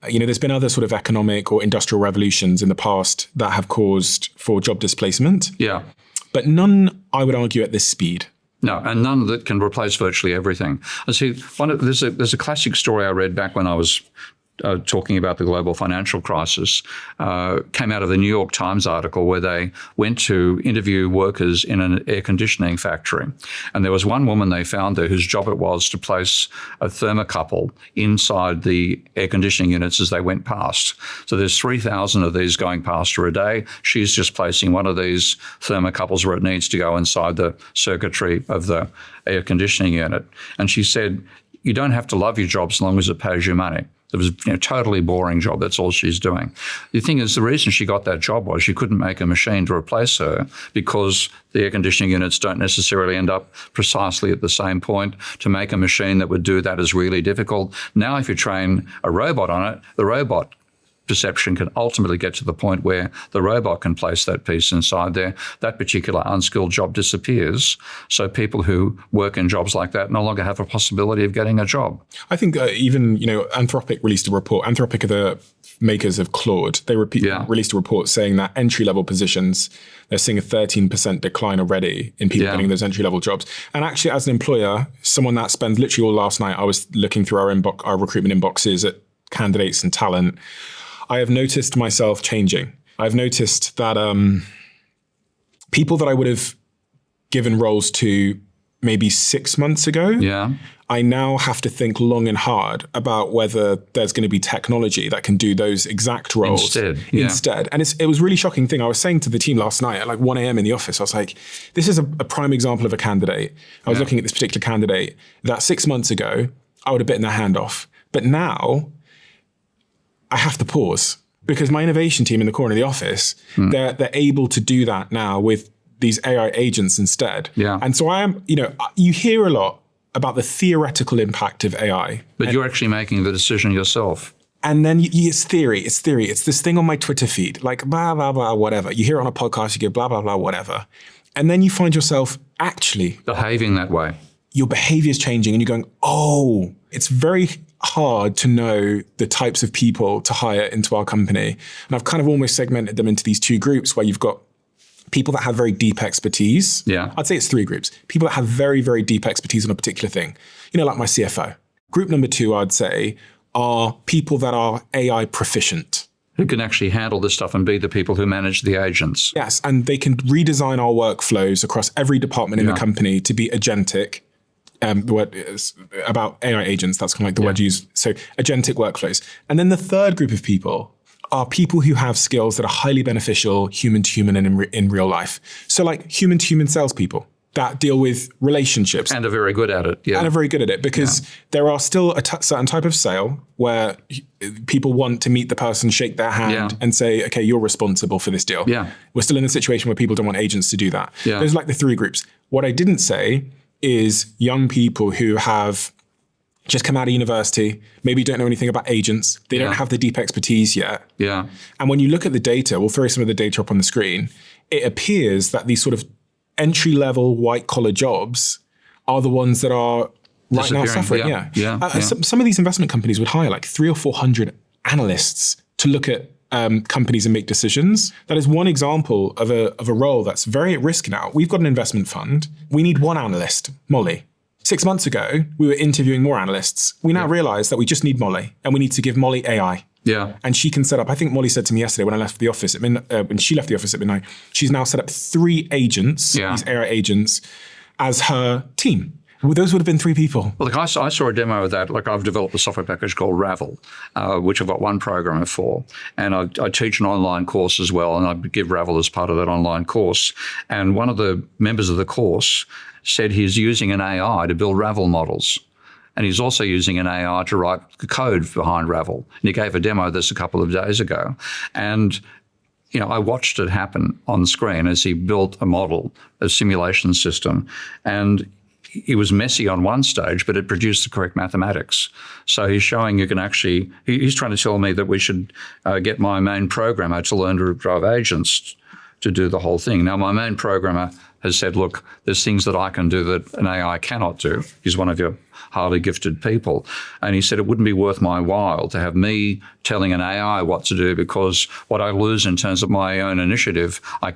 there's been other sort of economic or industrial revolutions in the past that have caused for job displacement. Yeah. But none, I would argue, at this speed. No, and none that can replace virtually everything. And see, there's a classic story I read back when I was talking about the global financial crisis, came out of the New York Times article where they went to interview workers in an air conditioning factory. And there was one woman they found there whose job it was to place a thermocouple inside the air conditioning units as they went past. So there's 3,000 of these going past her a day. She's just placing one of these thermocouples where it needs to go inside the circuitry of the air conditioning unit. And she said, you don't have to love your job as long as it pays you money. It was a totally boring job. That's all she's doing. The thing is, the reason she got that job was she couldn't make a machine to replace her because the air conditioning units don't necessarily end up precisely at the same point. To make a machine that would do that is really difficult. Now, if you train a robot on it, the robot perception can ultimately get to the point where the robot can place that piece inside there. That particular unskilled job disappears. So people who work in jobs like that no longer have a possibility of getting a job. I think even, Anthropic released a report. Anthropic are the makers of Claude. They released a report saying that entry-level positions, they're seeing a 13% decline already in people getting those entry-level jobs. And actually, as an employer, someone that spends literally all last night, I was looking through our recruitment inboxes at candidates and talent. I have noticed myself changing. I've noticed that people that I would have given roles to maybe 6 months ago, I now have to think long and hard about whether there's going to be technology that can do those exact roles instead. And it was a really shocking thing. I was saying to the team last night at like 1 a.m. in the office, I was like, this is a prime example of a candidate. I was looking at this particular candidate that 6 months ago, I would have bitten their hand off. But now I have to pause because my innovation team in the corner of the office, they're able to do that now with these AI agents instead. And so I am, you hear a lot about the theoretical impact of AI. But you're actually making the decision yourself. And then it's theory. It's this thing on my Twitter feed, like blah, blah, blah, whatever. You hear it on a podcast, you go blah, blah, blah, whatever. And then you find yourself actually behaving that way. Your behavior is changing and you're going, oh, it's very hard to know the types of people to hire into our company. And I've kind of almost segmented them into these two groups where you've got people that have very deep expertise. I'd say it's three groups. People that have very, very deep expertise on a particular thing, like my CFO. Group number two, I'd say, are people that are AI proficient. Who can actually handle this stuff and be the people who manage the agents. Yes, and they can redesign our workflows across every department in the company to be agentic. The word is about AI agents, that's kind of like the word used. So agentic workflows. And then the third group of people are people who have skills that are highly beneficial human to human and in real life. So like human to human salespeople that deal with relationships. And are very good at it. And are very good at it because there are still a certain type of sale where people want to meet the person, shake their hand and say, okay, you're responsible for this deal. We're still in a situation where people don't want agents to do that. Those are like the three groups. What I didn't say is young people who have just come out of university, maybe don't know anything about agents. They don't have the deep expertise yet. And when you look at the data, we'll throw some of the data up on the screen, it appears that these sort of entry-level white-collar jobs are the ones that are right now suffering. Some of these investment companies would hire like 300 or 400 analysts to look at companies and make decisions. That is one example of a role that's very at risk now. We've got an investment fund. We need one analyst, Molly. 6 months ago, we were interviewing more analysts. We now realize that we just need Molly and we need to give Molly AI. And she can set up, I think Molly said to me yesterday when I left the office at midnight, when she left the office at midnight, she's now set up 3 agents, these AI agents, as her team. Well, those would have been 3 people. Well, look, I saw a demo of that. Like I've developed a software package called Ravel, which I've got one programmer for. And I teach an online course as well. And I give Ravel as part of that online course. And one of the members of the course said he's using an AI to build Ravel models. And he's also using an AI to write the code behind Ravel. And he gave a demo of this a couple of days ago. And I watched it happen on screen as he built a model, a simulation system. And it was messy on one stage, but it produced the correct mathematics. So he's showing you can actually, he's trying to tell me that we should get my main programmer to learn to drive agents to do the whole thing. Now, my main programmer has said, look, there's things that I can do that an AI cannot do. He's one of your highly gifted people. And he said it wouldn't be worth my while to have me telling an AI what to do, because what I lose in terms of my own initiative, I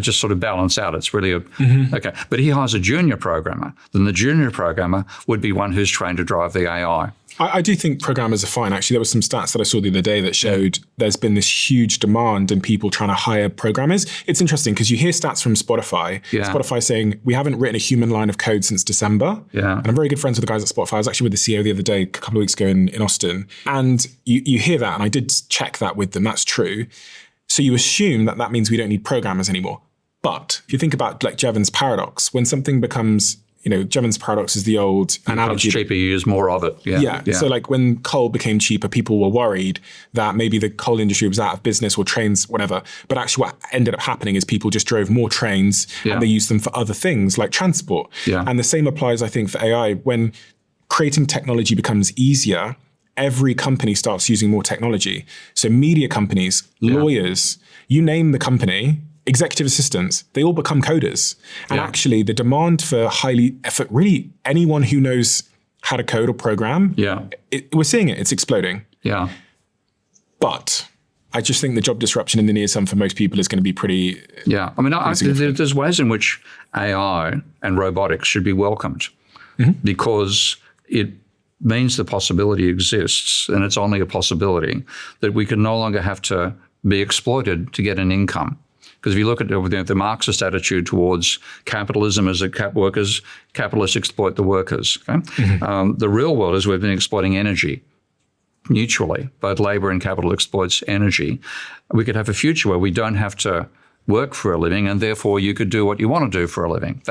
just sort of balance out. It's really okay. But he hires a junior programmer. Then the junior programmer would be one who's trained to drive the AI. I do think programmers are fine. Actually, there were some stats that I saw the other day that showed there's been this huge demand and people trying to hire programmers. It's interesting because you hear stats from Spotify. Yeah. Spotify saying, we haven't written a human line of code since December. Yeah. And I'm very good friends with the guys at Spotify. I was actually with the CEO the other day, a couple of weeks ago in Austin. And you hear that, and I did check that with them. That's true. So you assume that means we don't need programmers anymore. But if you think about like Jevons paradox, when something becomes, Jevons paradox is the old analogy. It's cheaper, you use more of it. Yeah. So like when coal became cheaper, people were worried that maybe the coal industry was out of business or trains, whatever. But actually what ended up happening is people just drove more trains and they used them for other things like transport. Yeah. And the same applies, I think, for AI. When creating technology becomes easier, every company starts using more technology. So media companies, lawyers, you name the company, executive assistants, they all become coders. And actually the demand for really anyone who knows how to code or program, we're seeing it, it's exploding. Yeah. But I just think the job disruption in the near term for most people is going to be pretty... Yeah. I mean, there's ways in which AI and robotics should be welcomed because it means the possibility exists, and it's only a possibility, that we can no longer have to be exploited to get an income. Because if you look at the Marxist attitude towards capitalism as capitalists exploit the workers. Okay? The real world is we've been exploiting energy mutually. Both labour and capital exploits energy. We could have a future where we don't have to work for a living, and therefore you could do what you want to do for a living.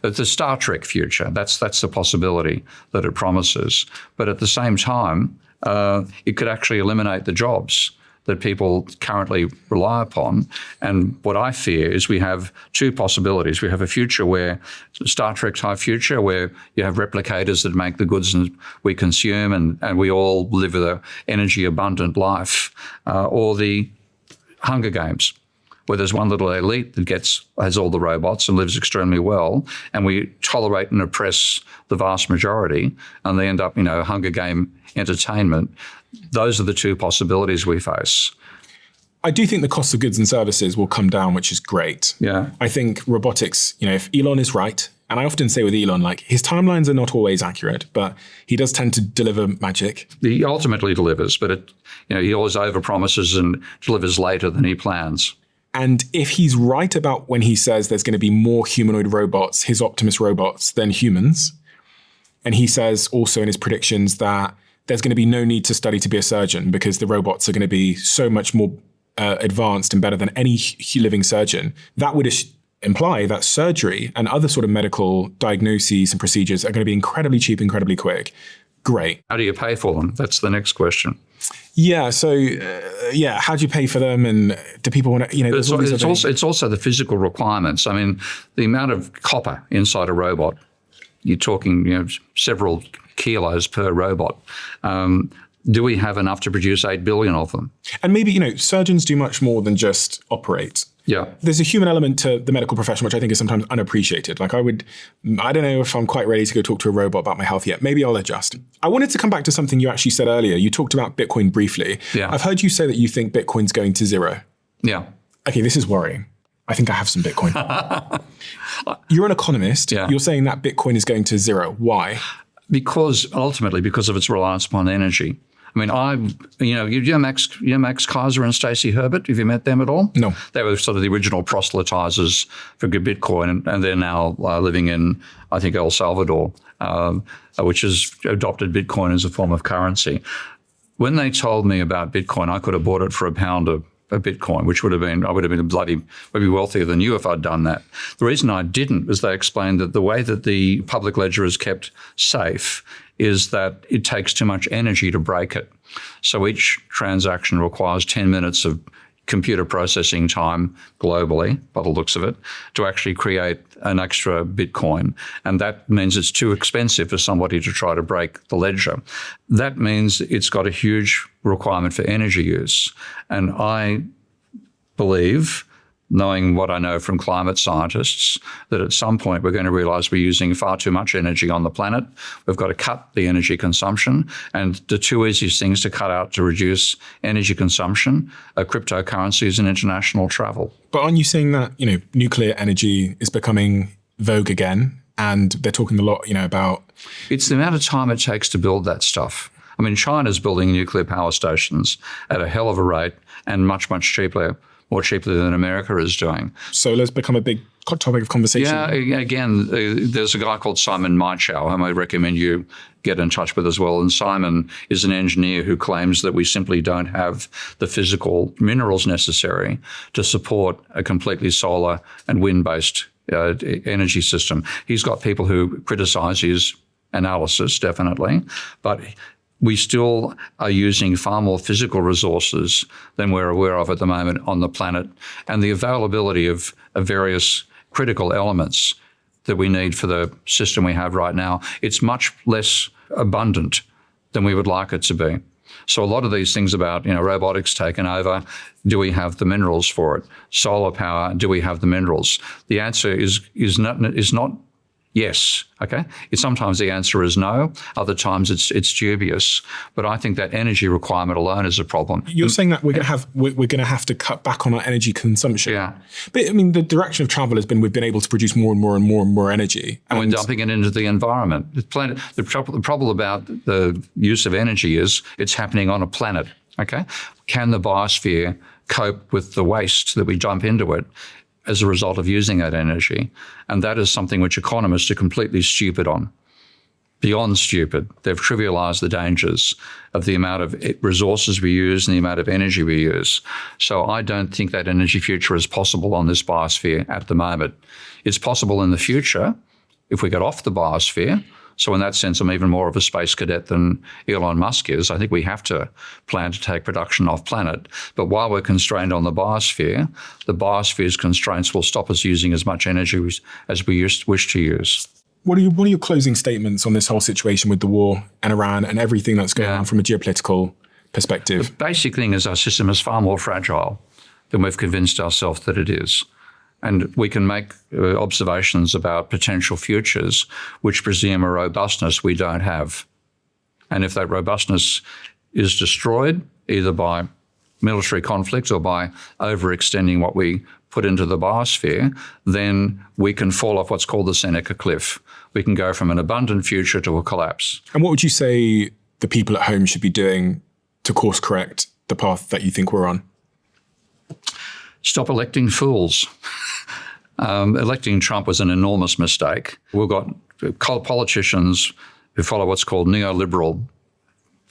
It's a Star Trek future. That's the possibility that it promises. But at the same time, it could actually eliminate the jobs that people currently rely upon. And what I fear is we have two possibilities. We have a future where, Star Trek type future, where you have replicators that make the goods we consume and we all live with an energy abundant life, or the Hunger Games, where there's one little elite that has all the robots and lives extremely well, and we tolerate and oppress the vast majority, and they end up, Hunger Game entertainment. Those are the two possibilities we face. I do think the cost of goods and services will come down, which is great. Yeah. I think robotics, if Elon is right, and I often say with Elon, like his timelines are not always accurate, but he does tend to deliver magic. He ultimately delivers, but he always overpromises and delivers later than he plans. And if he's right about when he says there's going to be more humanoid robots, his Optimus robots, than humans, and he says also in his predictions that there's going to be no need to study to be a surgeon because the robots are going to be so much more advanced and better than any living surgeon, that would imply that surgery and other sort of medical diagnoses and procedures are going to be incredibly cheap, incredibly quick. Great. How do you pay for them? That's the next question. Yeah. So, how do you pay for them? And do people want to, It's also the physical requirements. I mean, the amount of copper inside a robot, you're talking, several kilos per robot. Do we have enough to produce 8 billion of them? And maybe, surgeons do much more than just operate. Yeah. There's a human element to the medical profession, which I think is sometimes unappreciated. Like I don't know if I'm quite ready to go talk to a robot about my health yet. Maybe I'll adjust. I wanted to come back to something you actually said earlier. You talked about Bitcoin briefly. Yeah. I've heard you say that you think Bitcoin's going to zero. Yeah. Okay, this is worrying. I think I have some Bitcoin. You're an economist. Yeah. You're saying that Bitcoin is going to zero. Why? Because of its reliance upon energy. I mean, you know Max Kaiser and Stacey Herbert. Have you met them at all? No. They were sort of the original proselytizers for Bitcoin, and they're now living in, I think, El Salvador, which has adopted Bitcoin as a form of currency. When they told me about Bitcoin, I could have bought it for £1 of Bitcoin, which I would have been maybe wealthier than you if I'd done that. The reason I didn't was they explained that the way that the public ledger is kept safe is that it takes too much energy to break it. So each transaction requires 10 minutes of computer processing time globally, by the looks of it, to actually create an extra Bitcoin. And that means it's too expensive for somebody to try to break the ledger. That means it's got a huge requirement for energy use. And I believe knowing what I know from climate scientists, that at some point we're going to realise we're using far too much energy on the planet. We've got to cut the energy consumption. And the two easiest things to cut out to reduce energy consumption are cryptocurrencies and international travel. But aren't you saying that, nuclear energy is becoming vogue again? And they're talking a lot, about... It's the amount of time it takes to build that stuff. I mean, China's building nuclear power stations at a hell of a rate and much, much cheaper, more cheaply than America is doing. Solar's become a big topic of conversation. Yeah, again, there's a guy called Simon Maichow, whom I recommend you get in touch with as well. And Simon is an engineer who claims that we simply don't have the physical minerals necessary to support a completely solar and wind-based energy system. He's got people who criticise his analysis, definitely, but we still are using far more physical resources than we're aware of at the moment on the planet. And the availability of various critical elements that we need for the system we have right now, it's much less abundant than we would like it to be. So a lot of these things about, robotics taking over, do we have the minerals for it? Solar power, do we have the minerals? The answer is not yes, okay? Sometimes the answer is no, other times it's dubious. But I think that energy requirement alone is a problem. You're saying that we're going to have to cut back on our energy consumption. Yeah. But I mean, the direction of travel has been we've been able to produce more and more and more and more energy. And we're dumping it into the environment. The problem about the use of energy is it's happening on a planet, okay? Can the biosphere cope with the waste that we dump into it as a result of using that energy? And that is something which economists are completely stupid on. Beyond stupid. They've trivialized the dangers of the amount of resources we use and the amount of energy we use. So I don't think that energy future is possible on this biosphere at the moment. It's possible in the future if we get off the biosphere. So in that sense, I'm even more of a space cadet than Elon Musk is. I think we have to plan to take production off planet. But while we're constrained on the biosphere's constraints will stop us using as much energy as we wish to use. What are your closing statements on this whole situation with the war and Iran and everything that's going on from a geopolitical perspective? The basic thing is our system is far more fragile than we've convinced ourselves that it is. And we can make observations about potential futures which presume a robustness we don't have. And if that robustness is destroyed, either by military conflict or by overextending what we put into the biosphere, then we can fall off what's called the Seneca Cliff. We can go from an abundant future to a collapse. And what would you say the people at home should be doing to course correct the path that you think we're on? Stop electing fools. Electing Trump was an enormous mistake. We've got politicians who follow what's called neoliberal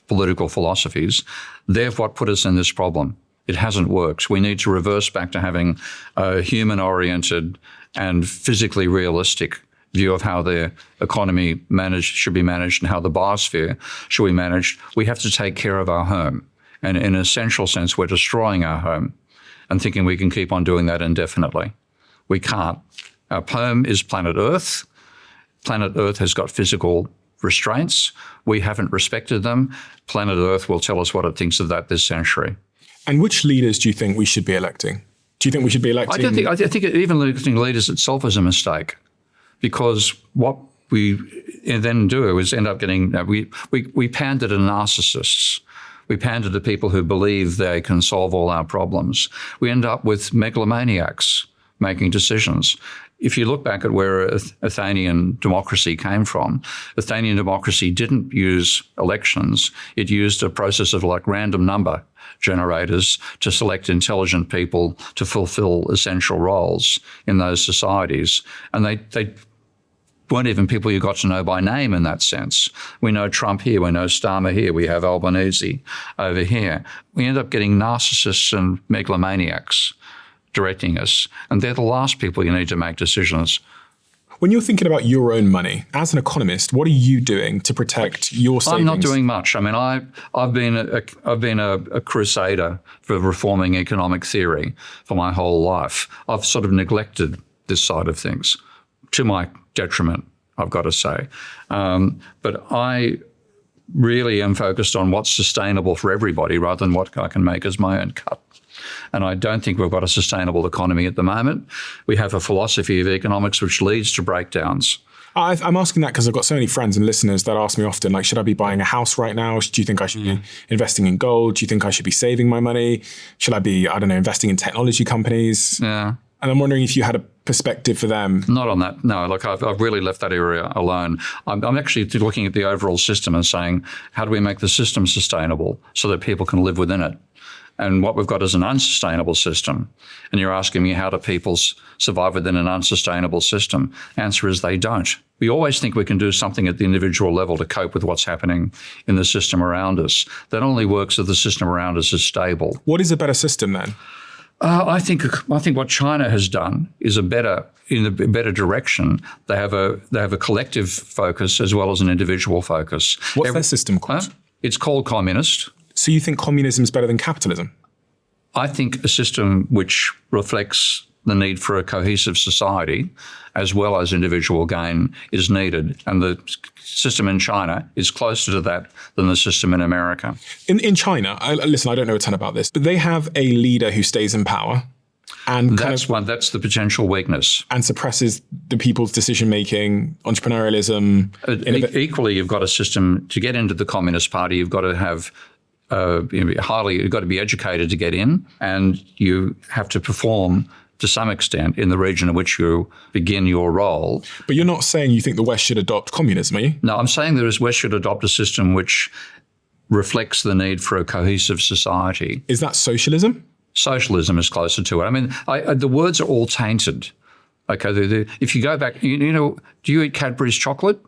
political philosophies. They're what put us in this problem. It hasn't worked. We need to reverse back to having a human-oriented and physically realistic view of how the economy should be managed and how the biosphere should be managed. We have to take care of our home. And in an essential sense, we're destroying our home and thinking we can keep on doing that indefinitely. We can't. Our home is planet Earth. Planet Earth has got physical restraints. We haven't respected them. Planet Earth will tell us what it thinks of that this century. And which leaders do you think we should be electing? Do you think we should be electing? I think even electing leaders itself is a mistake, because what we then do is end up getting, we pander to narcissists. We pander to people who believe they can solve all our problems. We end up with megalomaniacs making decisions. If you look back at where Athenian democracy came from, Athenian democracy didn't use elections. It used a process of like random number generators to select intelligent people to fulfill essential roles in those societies. And they weren't even people you got to know by name in that sense. We know Trump here, we know Starmer here, we have Albanese over here. We end up getting narcissists and megalomaniacs directing us, and they're the last people you need to make decisions. When you're thinking about your own money, as an economist, what are you doing to protect your savings? I'm not doing much. I mean, I've been a crusader for reforming economic theory for my whole life. I've sort of neglected this side of things, to my detriment, I've got to say. But I really am focused on what's sustainable for everybody rather than what I can make as my own cut. And I don't think we've got a sustainable economy at the moment. We have a philosophy of economics which leads to breakdowns. I'm asking that because I've got so many friends and listeners that ask me often, like, should I be buying a house right now? Do you think I should be investing in gold? Do you think I should be saving my money? Should I be, I don't know, investing in technology companies? Yeah. And I'm wondering if you had a perspective for them. Not on that. No, look, I've really left that area alone. I'm actually looking at the overall system and saying, how do we make the system sustainable so that people can live within it? And what we've got is an unsustainable system. And you're asking me, how do people survive within an unsustainable system? Answer is they don't. We always think we can do something at the individual level to cope with what's happening in the system around us. That only works if the system around us is stable. What is a better system then? I think what China has done is in a better direction. They have a collective focus as well as an individual focus. What's their system called? It's called communist. So you think communism is better than capitalism? I think a system which reflects the need for a cohesive society as well as individual gain is needed. And the system in China is closer to that than the system in America. In China, listen, I don't know a ton about this, but they have a leader who stays in power and that's the potential weakness. And suppresses the people's decision-making, entrepreneurialism. Equally, you've got a system to get into the Communist Party. You've got to have you've got to be educated to get in, and you have to perform to some extent in the region in which you begin your role. But you're not saying you think the West should adopt communism, are you? No, I'm saying that the West should adopt a system which reflects the need for a cohesive society. Is that socialism? Socialism is closer to it. I mean, the words are all tainted. Okay, if you go back, do you eat Cadbury's chocolate?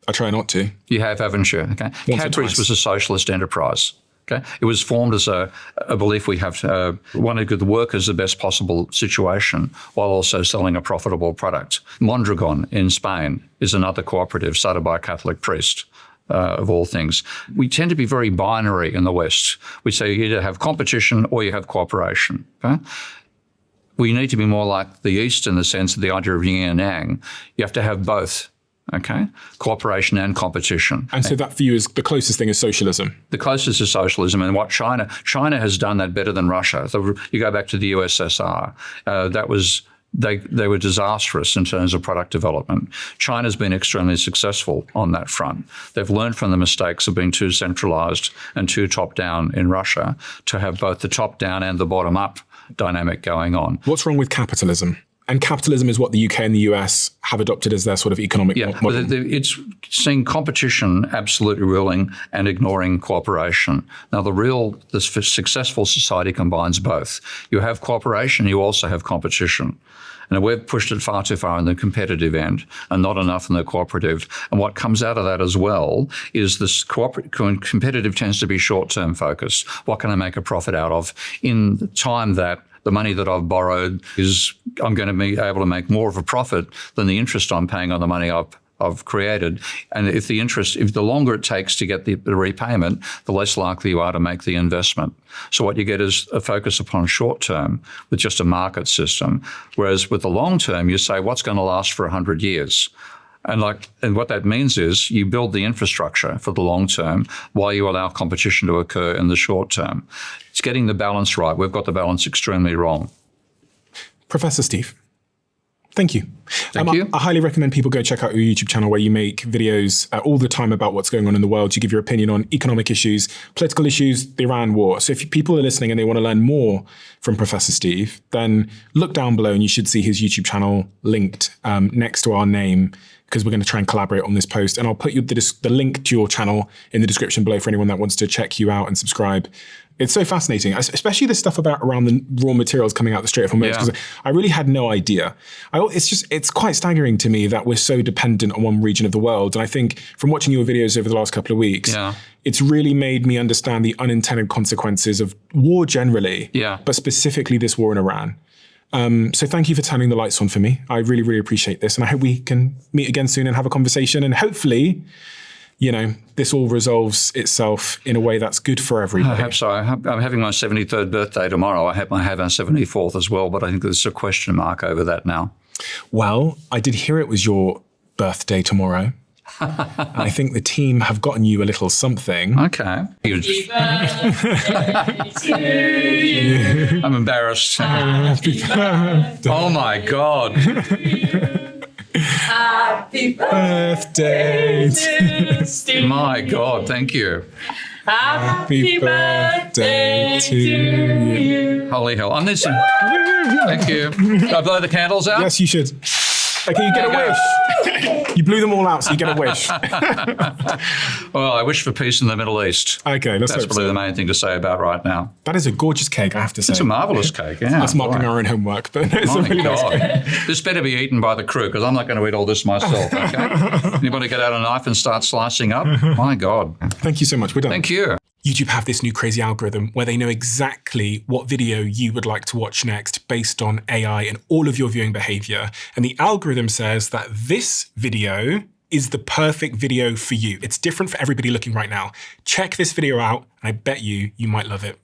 I try not to. You have, haven't you? Okay. Cadbury's was a socialist enterprise. Okay. It was formed as a belief we have to want to give the workers the best possible situation while also selling a profitable product. Mondragon in Spain is another cooperative started by a Catholic priest. Of all things. We tend to be very binary in the West. We say you either have competition or you have cooperation. Okay? We need to be more like the East in the sense of the idea of yin and yang. You have to have both. Okay, cooperation and competition. And so that for you is the closest thing is socialism? The closest is socialism, and what China has done that better than Russia. So you go back to the USSR, they were disastrous in terms of product development. China's been extremely successful on that front. They've learned from the mistakes of being too centralized and too top-down in Russia to have both the top-down and the bottom-up dynamic going on. What's wrong with capitalism? And capitalism is what the UK and the US have adopted as their sort of economic model. But it's seeing competition absolutely ruling and ignoring cooperation. Now, the successful society combines both. You have cooperation, you also have competition. And we've pushed it far too far in the competitive end and not enough in the cooperative. And what comes out of that as well is this competitive tends to be short-term focused. What can I make a profit out of in the time that the money that I've borrowed I'm going to be able to make more of a profit than the interest I'm paying on the money I've created. And if the longer it takes to get the repayment, the less likely you are to make the investment. So what you get is a focus upon short term with just a market system. Whereas with the long term, you say, what's going to last for 100 years? And what that means is you build the infrastructure for the long term while you allow competition to occur in the short term. It's getting the balance right. We've got the balance extremely wrong. Professor Steve, thank you. Thank you. I highly recommend people go check out your YouTube channel where you make videos all the time about what's going on in the world. You give your opinion on economic issues, political issues, the Iran war. So if people are listening and they want to learn more from Professor Steve, then look down below and you should see his YouTube channel linked next to our name, because we're going to try and collaborate on this post. And I'll put you the link to your channel in the description below for anyone that wants to check you out and subscribe. It's so fascinating, especially the stuff around the raw materials coming out the Strait of Hormuz, because I really had no idea. It's quite staggering to me that we're so dependent on one region of the world. And I think from watching your videos over the last couple of weeks, it's really made me understand the unintended consequences of war generally, but specifically this war in Iran. So thank you for turning the lights on for me. I really, really appreciate this. And I hope we can meet again soon and have a conversation. And hopefully, this all resolves itself in a way that's good for everybody. I hope so. I'm having my 73rd birthday tomorrow. I hope I have our 74th as well, but I think there's a question mark over that now. Well, I did hear it was your birthday tomorrow. I think the team have gotten you a little something. Okay. I'm embarrassed. Happy birthday. Oh my God. Happy Birthday birthday. My God. Thank you. Happy birthday to you. Holy hell. I'm this. Thank you. Do I blow the candles out? Yes, you should. Okay, you get a wish. You blew them all out, so you get a wish. Well, I wish for peace in the Middle East. Okay, let's That's hope probably so. the main thing to say about right now. That is a gorgeous cake, I have to say. It's a marvellous cake, yeah. That's marking boy. our own homework, but it's a My really nice cake. God. This better be eaten by the crew because I'm not going to eat all this myself, okay? Anybody get out a knife and start slicing up? My God. Thank you so much. We're done. Thank you. YouTube have this new crazy algorithm where they know exactly what video you would like to watch next based on AI and all of your viewing behavior. And the algorithm says that this video is the perfect video for you. It's different for everybody looking right now. Check this video out, and I bet you might love it.